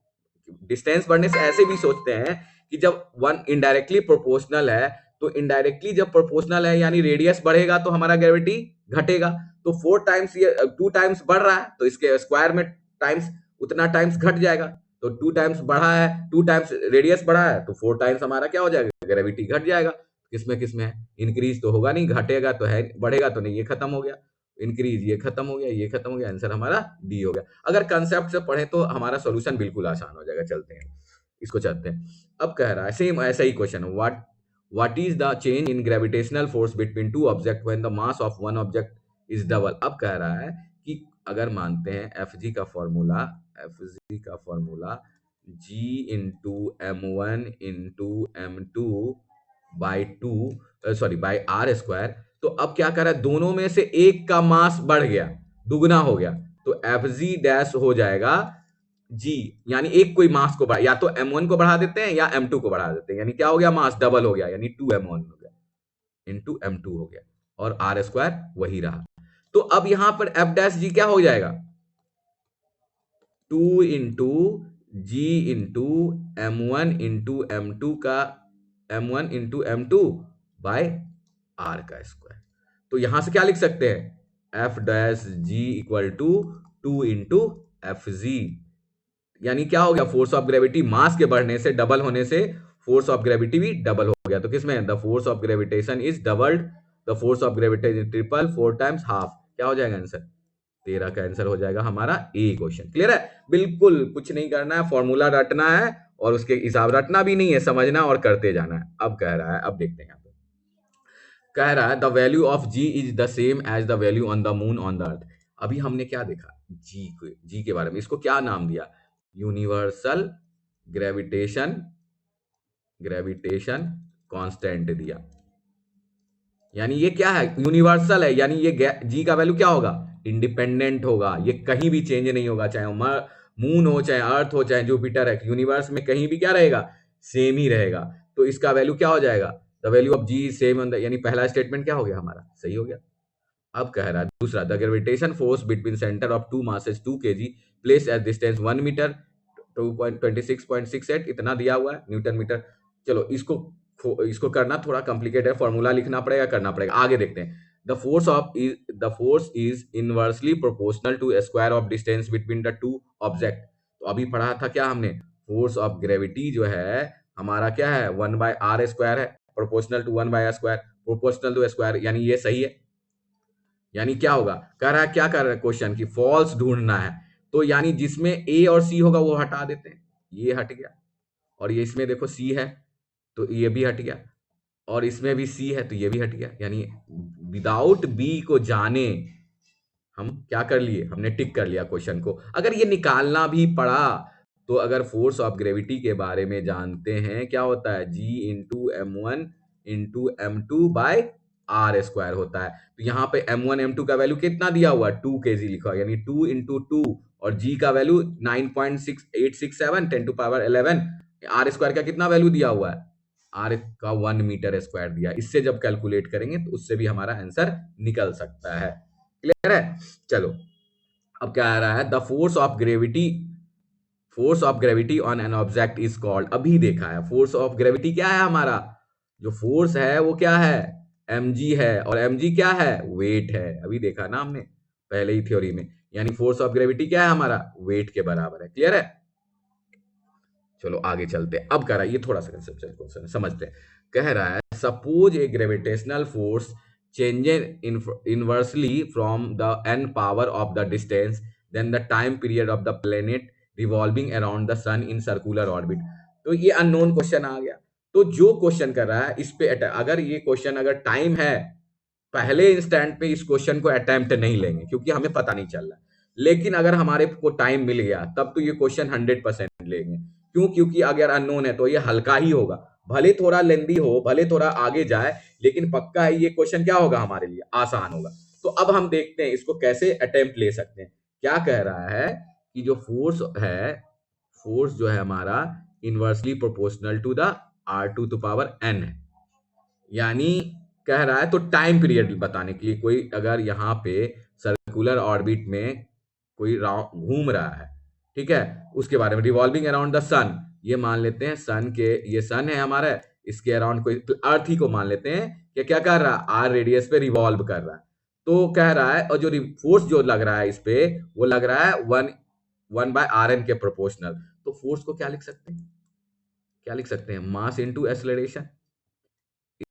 S1: डिस्टेंस बढ़ने से ऐसे भी सोचते हैं कि जब वन इनडायरेक्टली प्रोपोर्शनल है, तो इनडायरेक्टली जब प्रोपोर्शनल है यानी रेडियस बढ़ेगा तो हमारा ग्रेविटी घटेगा, तो 4 टाइम्स ये 2 टाइम्स बढ़ रहा है तो इसके स्क्वायर में टाइम्स उतना टाइम्स घट जाएगा, तो 2 टाइम्स बढ़ा है, 2 टाइम्स रेडियस बढ़ा है तो 4 टाइम्स हमारा क्या हो जाएगा ग्रेविटी घट जाएगा। किसमें है, इंक्रीज तो होगा नहीं, घटेगा तो है, बढ़ेगा तो नहीं, ये खत्म हो गया, इंक्रीज ये खत्म हो गया, ये खत्म हो गया, आंसर हमारा डी हो गया। अगर कंसेप्ट से पढ़े तो हमारा सॉल्यूशन बिल्कुल आसान हो जाएगा। चलते हैं इसको चलते हैं। अब कह रहा है सेम ऐसा ही question, what is the change in gravitational force between two object when the mass of one object is double. अब कह रहा है कि अगर मानते हैं एफ जी का formula G into M one into M two by by R square, तो अब क्या कर रहा है दोनों में से एक का मास बढ़ गया, दुगना हो गया, तो एफ जी डैश हो जाएगा जी, यानी एक कोई मास को बढ़ा, या तो m1 को बढ़ा देते हैं या m2 को बढ़ा देते हैं, यानी क्या हो गया मास डबल हो गया, यानी 2m1 हो गया इंटू m2 हो गया, और आर स्क्वायर वही रहा। तो अब यहां पर f डैश जी क्या हो जाएगा 2 इंटू जी इंटू m1 इंटू m2 का m1 into m2 by R का स्क्वायर। तो यहां से क्या लिख सकते हैं f dash G equal to 2 into F G, यानी क्या हो गया फोर्स ऑफ ग्रेविटी मास के बढ़ने से डबल होने से फोर्स ऑफ ग्रेविटी भी डबल हो गया, तो किसमें the force of gravitation is doubled, the force of gravitation triple 4 times half, क्या हो जाएगा आंसर 13 का आंसर हो जाएगा हमारा ए क्वेश्चन। क्लियर है, बिल्कुल कुछ नहीं करना है, फॉर्मूला रटना है और उसके हिसाब रटना भी नहीं है, समझना और करते जाना है। अब कह रहा है, अब देखते हैं कह रहा है the value of G is the same as the value on the moon on the Earth. अभी हमने क्या देखा जी के बारे में, इसको क्या नाम दिया यूनिवर्सल ग्रेविटेशन कांस्टेंट दिया, यानी ये क्या है यूनिवर्सल है, यानी ये जी का वैल्यू क्या होगा इंडिपेंडेंट होगा, ये कहीं भी चेंज नहीं होगा, चाहे मून हो चाहे अर्थ हो चाहे जुपिटर है, यूनिवर्स में कहीं भी क्या रहेगा सेम ही रहेगा, तो इसका वैल्यू क्या हो जाएगा the value of G same, यानी पहला स्टेटमेंट क्या हो गया हमारा सही हो गया। अब कह रहा है दूसरा the gravitation force between centre of two masses 2 kg place at distance 1 metre 2.26.68 इतना दिया हुआ है न्यूटन मीटर। चलो इसको करना थोड़ा कॉम्प्लिकेटेड है, फॉर्मूला लिखना पड़ेगा, करना पड़ेगा, आगे देखते हैं। The force is inversely proportional to square of distance between the two object. तो अभी पढ़ा था क्या हमने, फोर्स ऑफ ग्रेविटी जो है हमारा क्या है 1/r² है, proportional to 1/r square, proportional to square, यानी ये सही है, यानी क्या होगा कह रहा है, क्या कर रहा है क्वेश्चन की फॉल्स ढूंढना है, तो यानी जिसमें ए और सी होगा वो हटा देते हैं, ये हट गया, और ये इसमें देखो सी है तो ये भी हट गया, और इसमें भी सी है तो ये भी हट गया, यानी विदाउट बी को जाने हम क्या कर लिए, हमने टिक कर लिया क्वेश्चन को। अगर ये निकालना भी पड़ा तो अगर फोर्स ऑफ ग्रेविटी के बारे में जानते हैं क्या होता है G into m1 into m2 by R square होता है, तो यहाँ पे m1 m2 का वैल्यू कितना दिया हुआ 2 kg लिखा हुआ, यानी 2 इंटू 2, और जी का वैल्यू 9.6867 10⁻11, आर स्क्वायर का कितना वैल्यू दिया हुआ है आर का 1 मीटर स्क्वायर दिया, इससे जब कैलकुलेट करेंगे तो उससे भी हमारा आंसर निकल सकता है। क्लियर है, चलो अब क्या आ रहा है the force of gravity on an object is called. अभी देखा है फोर्स ऑफ ग्रेविटी क्या है हमारा जो फोर्स है वो क्या है, mg है, और mg क्या है, वेट है। अभी देखा ना हमने पहले ही थ्योरी में, यानी फोर्स ऑफ ग्रेविटी क्या है हमारा, वेट के बराबर है। क्लियर है? चलो आगे चलते हैं। अब कह रहा है, ये थोड़ा सा कंसेप्चुअल क्वेश्चन है, समझते हैं। कह रहा है suppose A gravitational force changes inversely from the n power of the distance then the time period of the planet revolving around the sun in circular orbit। तो ये अननोन क्वेश्चन आ गया। तो जो क्वेश्चन कर रहा है इस पे अगर ये क्वेश्चन अगर टाइम है, पहले इंस्टेंट पे इस क्वेश्चन को अटेम्प्ट नहीं लेंगे क्योंकि हमें पता नहीं चल रहा। लेकिन अगर हमारे को टाइम मिल गया तब तो ये क्वेश्चन 100% लेंगे। क्यों? क्योंकि अगर अननोन है तो ये हल्का ही होगा, भले थोड़ा लेंदी हो, भले थोड़ा आगे जाए, लेकिन पक्का है ये क्वेश्चन क्या होगा हमारे लिए, आसान होगा। तो अब हम देखते हैं इसको कैसे अटेम्प्ट ले सकते हैं। क्या कह रहा है कि जो फोर्स है, फोर्स जो है हमारा inversely proportional to the r⁴n है। यानी कह रहा है तो टाइम पीरियड बताने के लिए कोई अगर यहाँ पे सर्कुलर ऑर्बिट में कोई घूम रहा है, ठीक है, उसके बारे में रिवॉल्विंग अराउंड द सन, ये मान लेते हैं सन के, ये सन है हमारा, इसके अराउंड कोई अर्थ ही को मान लेते हैं कि क्या कर रहा है, आर रेडियस पे रिवॉल्व कर रहा है। तो कह रहा है और जो फोर्स जो लग रहा है इस पे वो लग रहा है 1/rn के प्रोपोर्शनल। तो फोर्स को क्या लिख सकते हैं, क्या लिख सकते हैं, mass into acceleration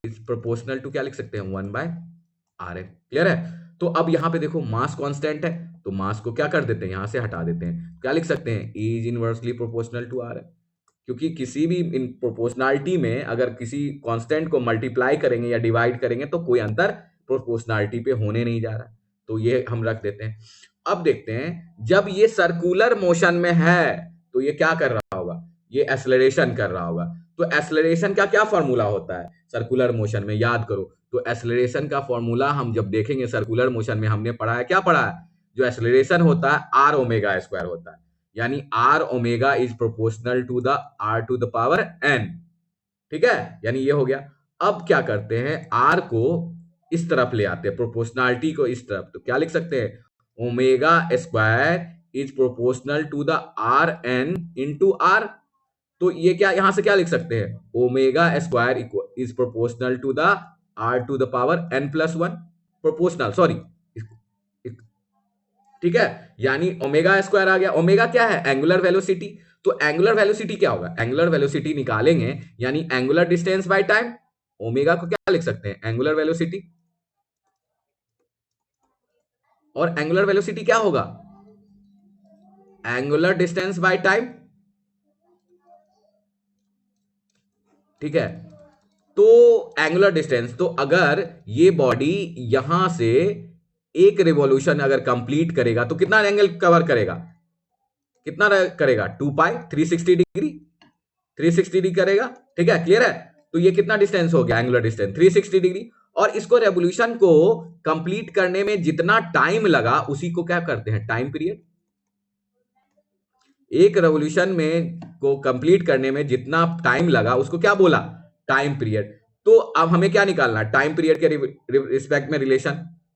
S1: is proportional to क्या लिख सकते हैं, 1/rn। क्लियर है? तो अब यहां पे देखो मास कांस्टेंट है, तो मास को क्या कर देते हैं, यहां से हटा देते हैं, क्या लिख सकते हैं, is inversely proportional to rn। क्योंकि किसी भी इन प्रोपोर्शनलिटी में अगर किसी कांस्टेंट को मल्टीप्लाई करेंगे या डिवाइड करेंगे तो कोई अंतर प्रोपोर्शनलिटी पे होने नहीं जा रहा, तो ये हम रख देते हैं। अब देखते हैं जब ये सर्कुलर मोशन में है तो ये क्या कर रहा होगा, ये एक्सेलरेशन कर रहा होगा। तो एक्सेलरेशन का क्या फॉर्मूला होता है सर्कुलर मोशन में, याद करो। तो एक्सेलरेशन का फॉर्मूला हम जब देखेंगे सर्कुलर मोशन में, हमने पढ़ा है, क्या पढ़ा है, जो एक्सेलरेशन होता है आर ओमेगा स्क्वायर होता है, यानी R omega is proportional to the r⁴n। ठीक है, यानी ये हो गया। अब क्या करते हैं, आर को इस तरफ ले आते हैं, प्रोपोर्शनलिटी को इस तरफ, तो क्या लिख सकते हैं, omega square is proportional to the rn into R. तो ये क्या, यहां से क्या लिख सकते हैं, omega square is proportional to the r⁴n+1 proportional, sorry, ठीक है, यानी ओमेगा स्क्वायर आ गया। ओमेगा क्या है, एंगुलर वेलोसिटी। तो एंगुलर वेलोसिटी क्या होगा, एंगुलर वेलोसिटी निकालेंगे यानी angular distance by time. Omega को क्या लिख सकते हैं, एंगुलर वेलोसिटी, और एंगुलर वेलोसिटी क्या होगा, एंगुलर डिस्टेंस बाय टाइम। ठीक है, तो एंगुलर डिस्टेंस, तो अगर ये बॉडी यहां से एक रिवॉल्यूशन अगर कंप्लीट करेगा तो कितना एंगल कवर करेगा, कितना करेगा, 2π 360 डिग्री, 360 डिग्री करेगा। ठीक है, क्लियर है? तो ये कितना डिस्टेंस हो गया, एंगुलर डिस्टेंस 360 डिग्री। और इसको रेवोल्यूशन को कंप्लीट करने में जितना टाइम लगा उसी को क्या करते हैं, टाइम पीरियड। एक रेवोल्यूशन में को कंप्लीट करने में जितना टाइम लगा उसको क्या बोला, टाइम पीरियड। तो अब हमें क्या निकालना है, टाइम पीरियड के रिस्पेक्ट में रिलेशन।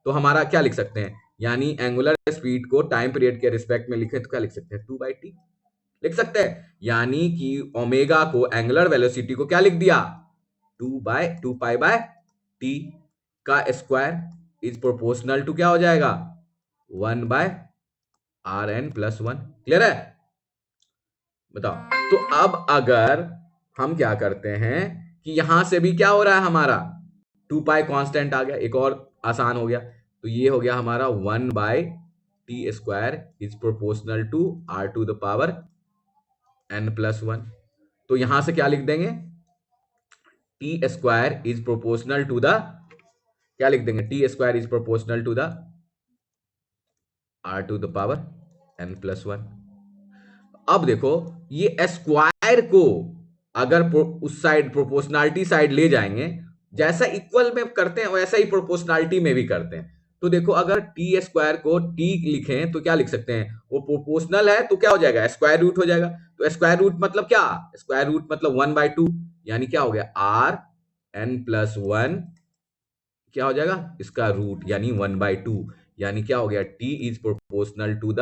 S1: तो हमारा क्या लिख सकते हैं, यानी एंगुलर स्पीड को टाइम पीरियड के रिस्पेक्ट में लिखे तो क्या लिख सकते हैं, 2/t लिख सकते हैं। यानी कि ओमेगा को, एंगुलर वेलोसिटी को क्या लिख दिया, 2π/t का स्क्वायर इज प्रोपोर्शनल टू क्या हो जाएगा, 1/rn+1। क्लियर है? बताओ। तो अब अगर हम क्या करते हैं कि यहां से भी क्या हो रहा है हमारा, 2π कांस्टेंट आ गया, एक और आसान हो गया। तो ये हो गया हमारा 1/t² is proportional to r⁴n+1। तो यहां से क्या लिख देंगे, t² is proportional to the, क्या लिख देंगे, t² is proportional to the r⁴n+1। अब देखो ये स्क्वायर को अगर उस साइड प्रोपोर्शनलिटी साइड ले जाएंगे, जैसा इक्वल में करते हैं वैसा ही प्रोपोर्शनलिटी में भी करते हैं। तो देखो अगर t² को t लिखें तो क्या लिख सकते हैं, वो प्रोपोर्शनल है तो क्या हो जाएगा, स्क्वायर रूट हो जाएगा। तो स्क्वायर रूट मतलब क्या, स्क्वायर रूट मतलब 1/2, यानी क्या हो गया, rn+1 क्या हो जाएगा, इसका रूट यानी 1/2, यानी क्या हो गया, t is proportional to the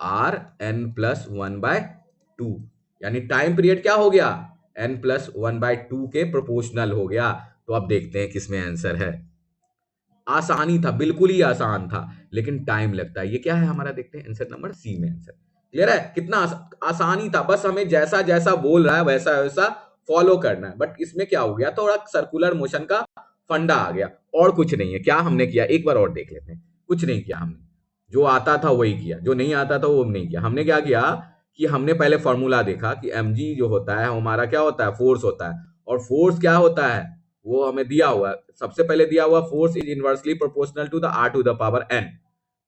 S1: rn+1/2। यानी टाइम पीरियड क्या हो गया, n+1/2 के प्रोपोर्शनल हो गया। तो अब देखते हैं किसमें आंसर है। आसानी था, बिल्कुल ही आसान था, लेकिन टाइम लगता है। ये क्या है हमारा, देखते हैं आंसर नंबर सी में आंसर। क्लियर है, कितना आसानी था, बस हमें जैसा जैसा बोल रहा है वैसा वैसा फॉलो करना है। बट इसमें क्या हो गया, थोड़ा सर्कुलर मोशन का फंडा आ गया, और कुछ नहीं है। क्या हमने किया, एक बार और देख लेते हैं। कुछ नहीं किया हमने, जो आता था वही किया, जो नहीं आता था वो नहीं किया। हमने क्या किया कि हमने पहले फॉर्मूला देखा कि mg जो होता है हमारा क्या होता है, फोर्स होता है। और फोर्स क्या होता है, वो हमें दिया हुआ है। सबसे पहले दिया हुआ force is inversely proportional to the r⁴n।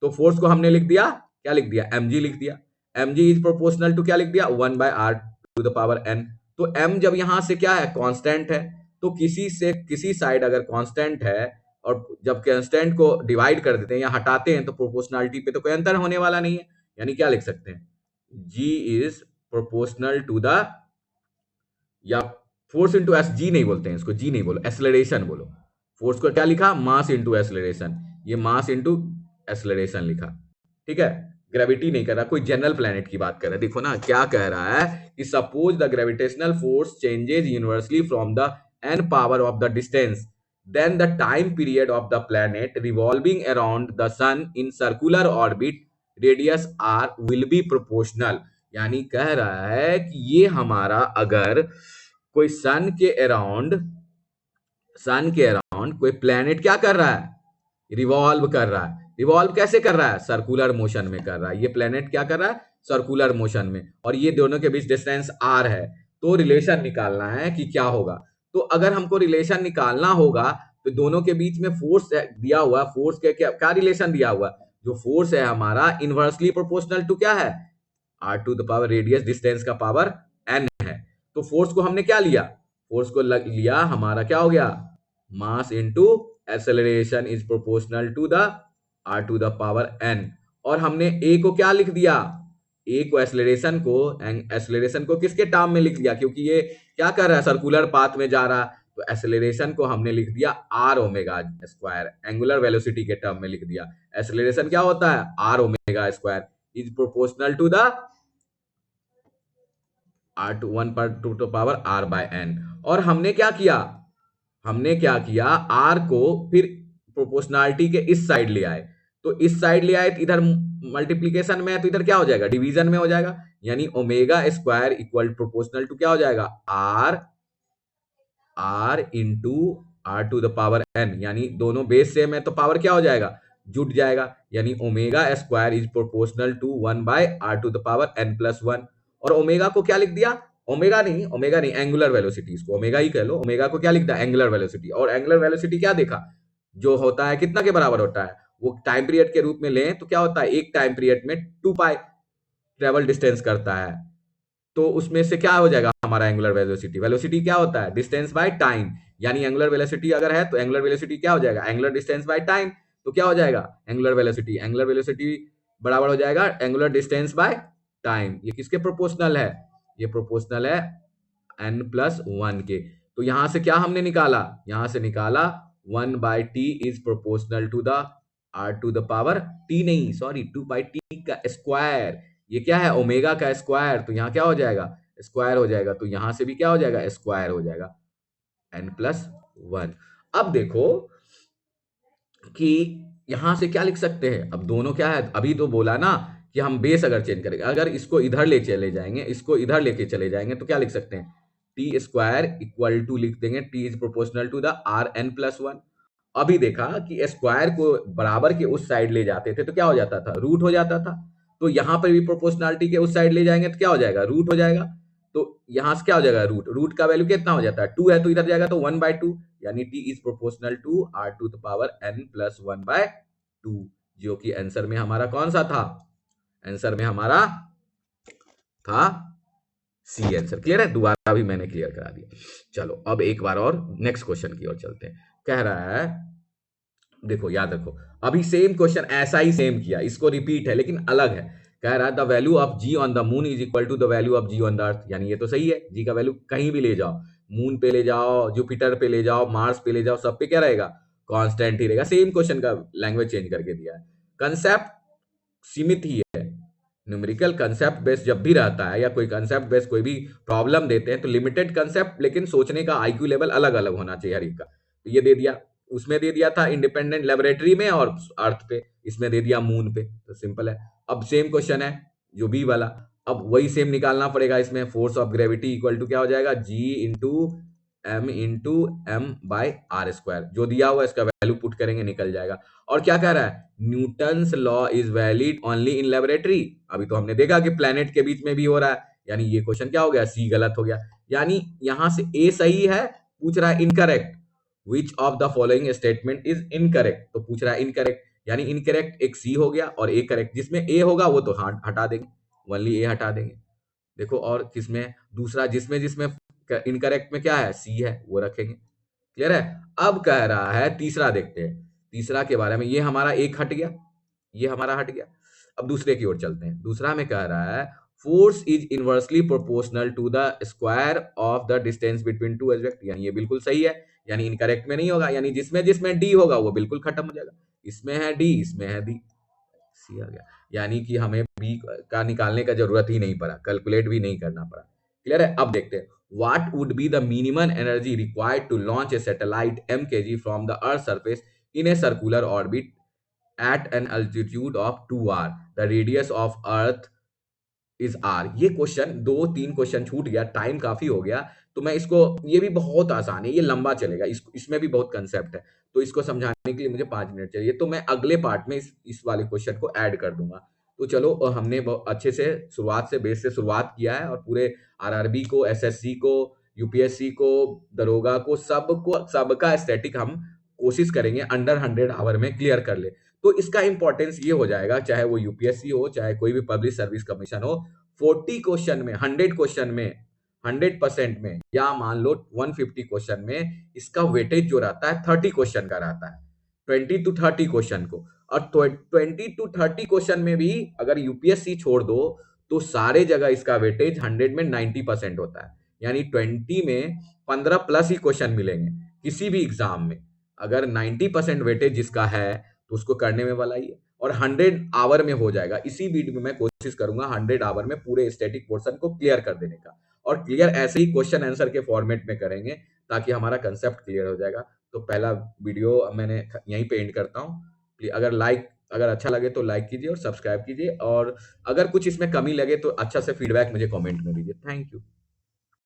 S1: तो फोर्स को हमने लिख दिया, क्या लिख दिया, mg लिख दिया। mg इज प्रोपोर्शनल टू क्या लिख दिया, 1/r⁴n। तो m जब यहां से क्या है, कांस्टेंट है, तो किसी से किसी साइड अगर कांस्टेंट है और जब कांस्टेंट को डिवाइड कर देते हैं या हटाते हैं तो प्रोपोर्शनलिटी पे तो कोई अंतर होने वाला नहीं है। यानी क्या लिख सकते हैं, g is proportional to the, या फोर्स इंटू एस, जी नहीं बोलते हैं इसको, जी नहीं बोलो, एक्सेलरेशन बोलो। फोर्स को क्या लिखा, मास इंटू एक्सेलरेशन, ये मास इंटू एक्सेलरेशन लिखा। ठीक है, ग्रेविटी नहीं कर रहा, कोई जनरल प्लेनेट की बात कर रहा है। देखो ना क्या कह रहा है कि suppose the gravitational force changes universally from the n power of the distance, then the time period of the planet revolving around the sun in circular orbit radius r will be proportional। यानी कह रहा है कि ये हमारा अगर कोई सन के अराउंड कोई प्लेनेट क्या कर रहा है, रिवॉल्व कर रहा है। रिवॉल्व कैसे कर रहा है, सर्कुलर मोशन में कर रहा है। ये प्लेनेट क्या कर रहा है, सर्कुलर मोशन में, और ये दोनों के बीच डिस्टेंस r है। तो रिलेशन निकालना है कि क्या होगा। तो अगर हमको रिलेशन निकालना होगा तो दोनों के बीच में फोर्स दिया हुआ, फोर्स के क्या रिलेशन दिया हुआ, जो फोर्स है हमारा इनवर्सली प्रोपोर्शनल टू क्या है, r⁴ रेडियस डिस्टेंस का पावर n है। तो फोर्स को हमने क्या लिया, फोर्स को लिया हमारा क्या हो गया, mass into acceleration is proportional to the r⁴n। और हमने a को क्या लिख दिया, a को एक्सेलरेशन को किसके टर्म में लिख दिया, क्योंकि ये क्या कर रहा है, सर्कुलर पाथ में जा रहा है। तो एक्सेलरेशन को हमने लिख दिया r⁴, एंगुलर वेलोसिटी के टर्म में लिख दिया। एक्सेलरेशन क्या होता है, r⁴ is proportional to the r⁴n। और हमने क्या किया, r को फिर प्रोपोर्शनलिटी के इस साइड ले आए। तो इस साइड ले आए तो इधर मल्टीप्लीकेशन में है, तो इधर क्या हो जाएगा, डिवीजन में हो जाएगा। यानी ω² इक्वल प्रोपोर्शनल टू क्या हो जाएगा, r इंटू r⁴n। यानी दोनों बेस सेम है तो पावर क्या हो जाएगा, जुट जाएगा। यानी ω² इज प्रोपोर्शनल टू 1/r⁴n+1। और ओमेगा को क्या लिख दिया, ओमेगा नहीं, एंगुलर वेलोसिटी, इसको ओमेगा ही कह लो। ओमेगा को क्या लिख दिया, एंगुलर वेलोसिटी। और एंगुलर वेलोसिटी क्या देखा, जो होता है कितना के बराबर होता है, वो टाइम पीरियड के रूप में लें तो क्या होता है, एक टाइम पीरियड में 2π ट्रेवल डिस्टेंस करता है। तो उसमें से क्या हो जाएगा हमारा एंगुलर वेलोसिटी, वेलोसिटी क्या होता है, डिस्टेंस बाय टाइम। यानी एंगुलर वेलोसिटी अगर है तो एंगुलर वेलोसिटी क्या हो जाएगा, एंगुलर डिस्टेंस बाय टाइम। तो क्या हो जाएगा, एंगुलर वेलोसिटी बराबर हो जाएगा एंगुलर डिस्टेंस बाय टाइम। ये किसके प्रोपोर्शनल है, ये प्रोपोर्शनल है n+1 के। तो यहां से क्या हमने निकाला, यहां से निकाला 1/t is proportional to the r⁴t नहीं, सॉरी, 2πt का स्क्वायर। ये क्या है, ओमेगा का स्क्वायर। तो यहाँ क्या हो जाएगा, स्क्वायर हो जाएगा। तो यहां से भी क्या हो जाएगा, स्क्वायर हो जाएगा n+1। अब देखो कि यहां से क्या लिख सकते हैं, अब दोनों क्या है, अभी तो बोला ना कि हम बेस अगर चेंज करेंगे, अगर इसको इधर ले चले जाएंगे, इसको इधर लेके चले जाएंगे तो क्या लिख सकते हैं, t² इक्वल टू लिख देंगे t is proportional to the rn+1। अभी देखा कि स्क्वायर को बराबर के उस साइड ले जाते थे तो क्या हो जाता था, रूट हो जाता था। तो यहां पर भी प्रोपोर्शनलिटी के उस साइड ले जाएंगे तो क्या हो जाएगा, रूट हो जाएगा। तो यहां से क्या हो जाएगा, रूट का वैल्यू कितना हो जाता है, 2 है, तो इधर जाएगा तो 1/2। यानी t is proportional to r⁴n+1/2, जो कि आंसर में हमारा कौन सा था, आंसर में हमारा था सी आंसर। क्लियर है, दोबारा भी मैंने क्लियर करा दिया। चलो अब एक बार और नेक्स्ट क्वेश्चन की ओर चलते हैं। कह रहा है, देखो याद रखो, अभी सेम क्वेश्चन ऐसा ही सेम किया, इसको रिपीट है लेकिन अलग है। कह रहा है the value of G on the moon is equal to the value of G on the Earth. यानी ये तो सही है, जी का वैल्यू कहीं भी ले जाओ, मून पे ले जाओ, जुपिटर पे ले जाओ, मार्स पे ले जाओ, सब पे क्या रहेगा, कांस्टेंट ही रहेगा। सेम क्वेश्चन का लैंग्वेज चेंज करके दिया है, कंसेप्ट सीमित ही है, न्यूमेरिकल कंसेप्ट बेस्ड जब भी रहता है या कोई कंसेप्ट बेस्ड कोई भी प्रॉब्लम देते हैं तो लिमिटेड कंसेप्ट लेकिन सोचने का आईक्यू लेवल अलग अलग होना चाहिए हर एक का। तो ये दे दिया, उसमें दे दिया था इंडिपेंडेंट लेबोरेटरी में और अर्थ पे, इसमें दे दिया मून पे। तो सिंपल है। अब सेम क्वेश्चन है जो बी वाला, अब वही सेम निकालना पड़ेगा इसमें। Force of gravity equal to क्या हो जाएगा, G into M by R square. जो दिया हुआ इसका वैल्यू पुट करेंगे निकल जाएगा। और क्या कह रहा है, Newton's law is valid only in laboratory. अभी तो हमने देखा कि प्लेनेट के बीच में भी हो रहा है, यानी ये क्वेश्चन क्या हो गया, सी गलत हो गया। यानी यहां से ए सही है, पूछ रहा है incorrect, which of the following statement is incorrect, तो पूछ रहा है इनकरेक्ट, यानी इनकरेक्ट एक सी हो गया और ए करेक्ट। जिसमें ए होगा वो तो हटा देंगे, ओनली ए हटा देंगे। देखो और किसमें, दूसरा जिसमें जिसमें इनकरेक्ट में क्या है, सी है, वो रखेंगे। क्लियर है। अब कह रहा है तीसरा, देखते हैं तीसरा के बारे में। ये हमारा एक हट गया, ये हमारा हट गया। अब दूसरे की ओर चलते हैं। दूसरा में कह रहा है force is inversely proportional to the square of the distance between two object. यानी ये बिल्कुल सही है, यानी इनकरेक्ट में नहीं होगा। यानी जिसमें जिसमें डी होगा वो बिल्कुल खत्म हो जाएगा। इसमें है डी, इसमें है डी, सी आ गया। यानी कि हमें बी का निकालने का जरूरत ही नहीं पड़ा, कैलकुलेट भी नहीं करना पड़ा। क्लियर है। अब देखते हैं what would be the minimum energy required to launch a satellite MkG from the Earth surface in a circular orbit at an altitude of 2r, the radius of earth is r। ये क्वेश्चन, 2-3 क्वेश्चन छूट गया, टाइम काफी हो गया, तो मैं इसको, ये भी बहुत आसान है, ये लंबा चलेगा, इसमें भी बहुत कंसेप्ट है, तो इसको समझाने के लिए मुझे 5 मिनट चाहिए। तो मैं अगले पार्ट में इस वाले क्वेश्चन को ऐड कर दूंगा। तो चलो, हमने बहुत अच्छे से शुरुआत से, बेस से शुरुआत किया है, और पूरे आरआरबी को, एसएससी को, यूपीएससी को, दरोगा को, सबका स्टैटिक हम कोशिश करेंगे अंडर 100 आवर में क्लियर कर ले। तो इसका इंपॉर्टेंस ये हो जाएगा, चाहे वो यूपीएससी हो, चाहे कोई भी पब्लिक सर्विस कमीशन हो, 40 क्वेश्चन में, 100 क्वेश्चन में, 100% में, या मान लो 150 क्वेश्चन में, इसका वेटेज जो रहता है 30 क्वेश्चन का रहता है, 20 to 30 क्वेश्चन को। और 20 to 30 क्वेश्चन में भी अगर यूपीएससी छोड़ दो तो सारे जगह इसका वेटेज 100 में 90% होता है। यानी 20 में 15 प्लस ही क्वेश्चन मिलेंगे किसी भी एग्जाम में। अगर 90% वेटेज जिसका है तो उसको करने में वाला ही है, और 100 आवर में हो जाएगा। इसी वीडियो में मैं कोशिश करूंगा 100 आवर में पूरे स्टैटिक पोर्शन को क्लियर कर देने का, और क्लियर ऐसे ही क्वेश्चन आंसर के फॉर्मेट में करेंगे ताकि हमारा कंसेप्ट क्लियर हो जाएगा। तो पहला वीडियो मैंने यहीं पे एंड करता हूँ। अगर अच्छा लगे तो लाइक कीजिए और सब्सक्राइब कीजिए, और अगर कुछ इसमें कमी लगे तो अच्छा से फीडबैक मुझे कमेंट में दीजिए। Thank you.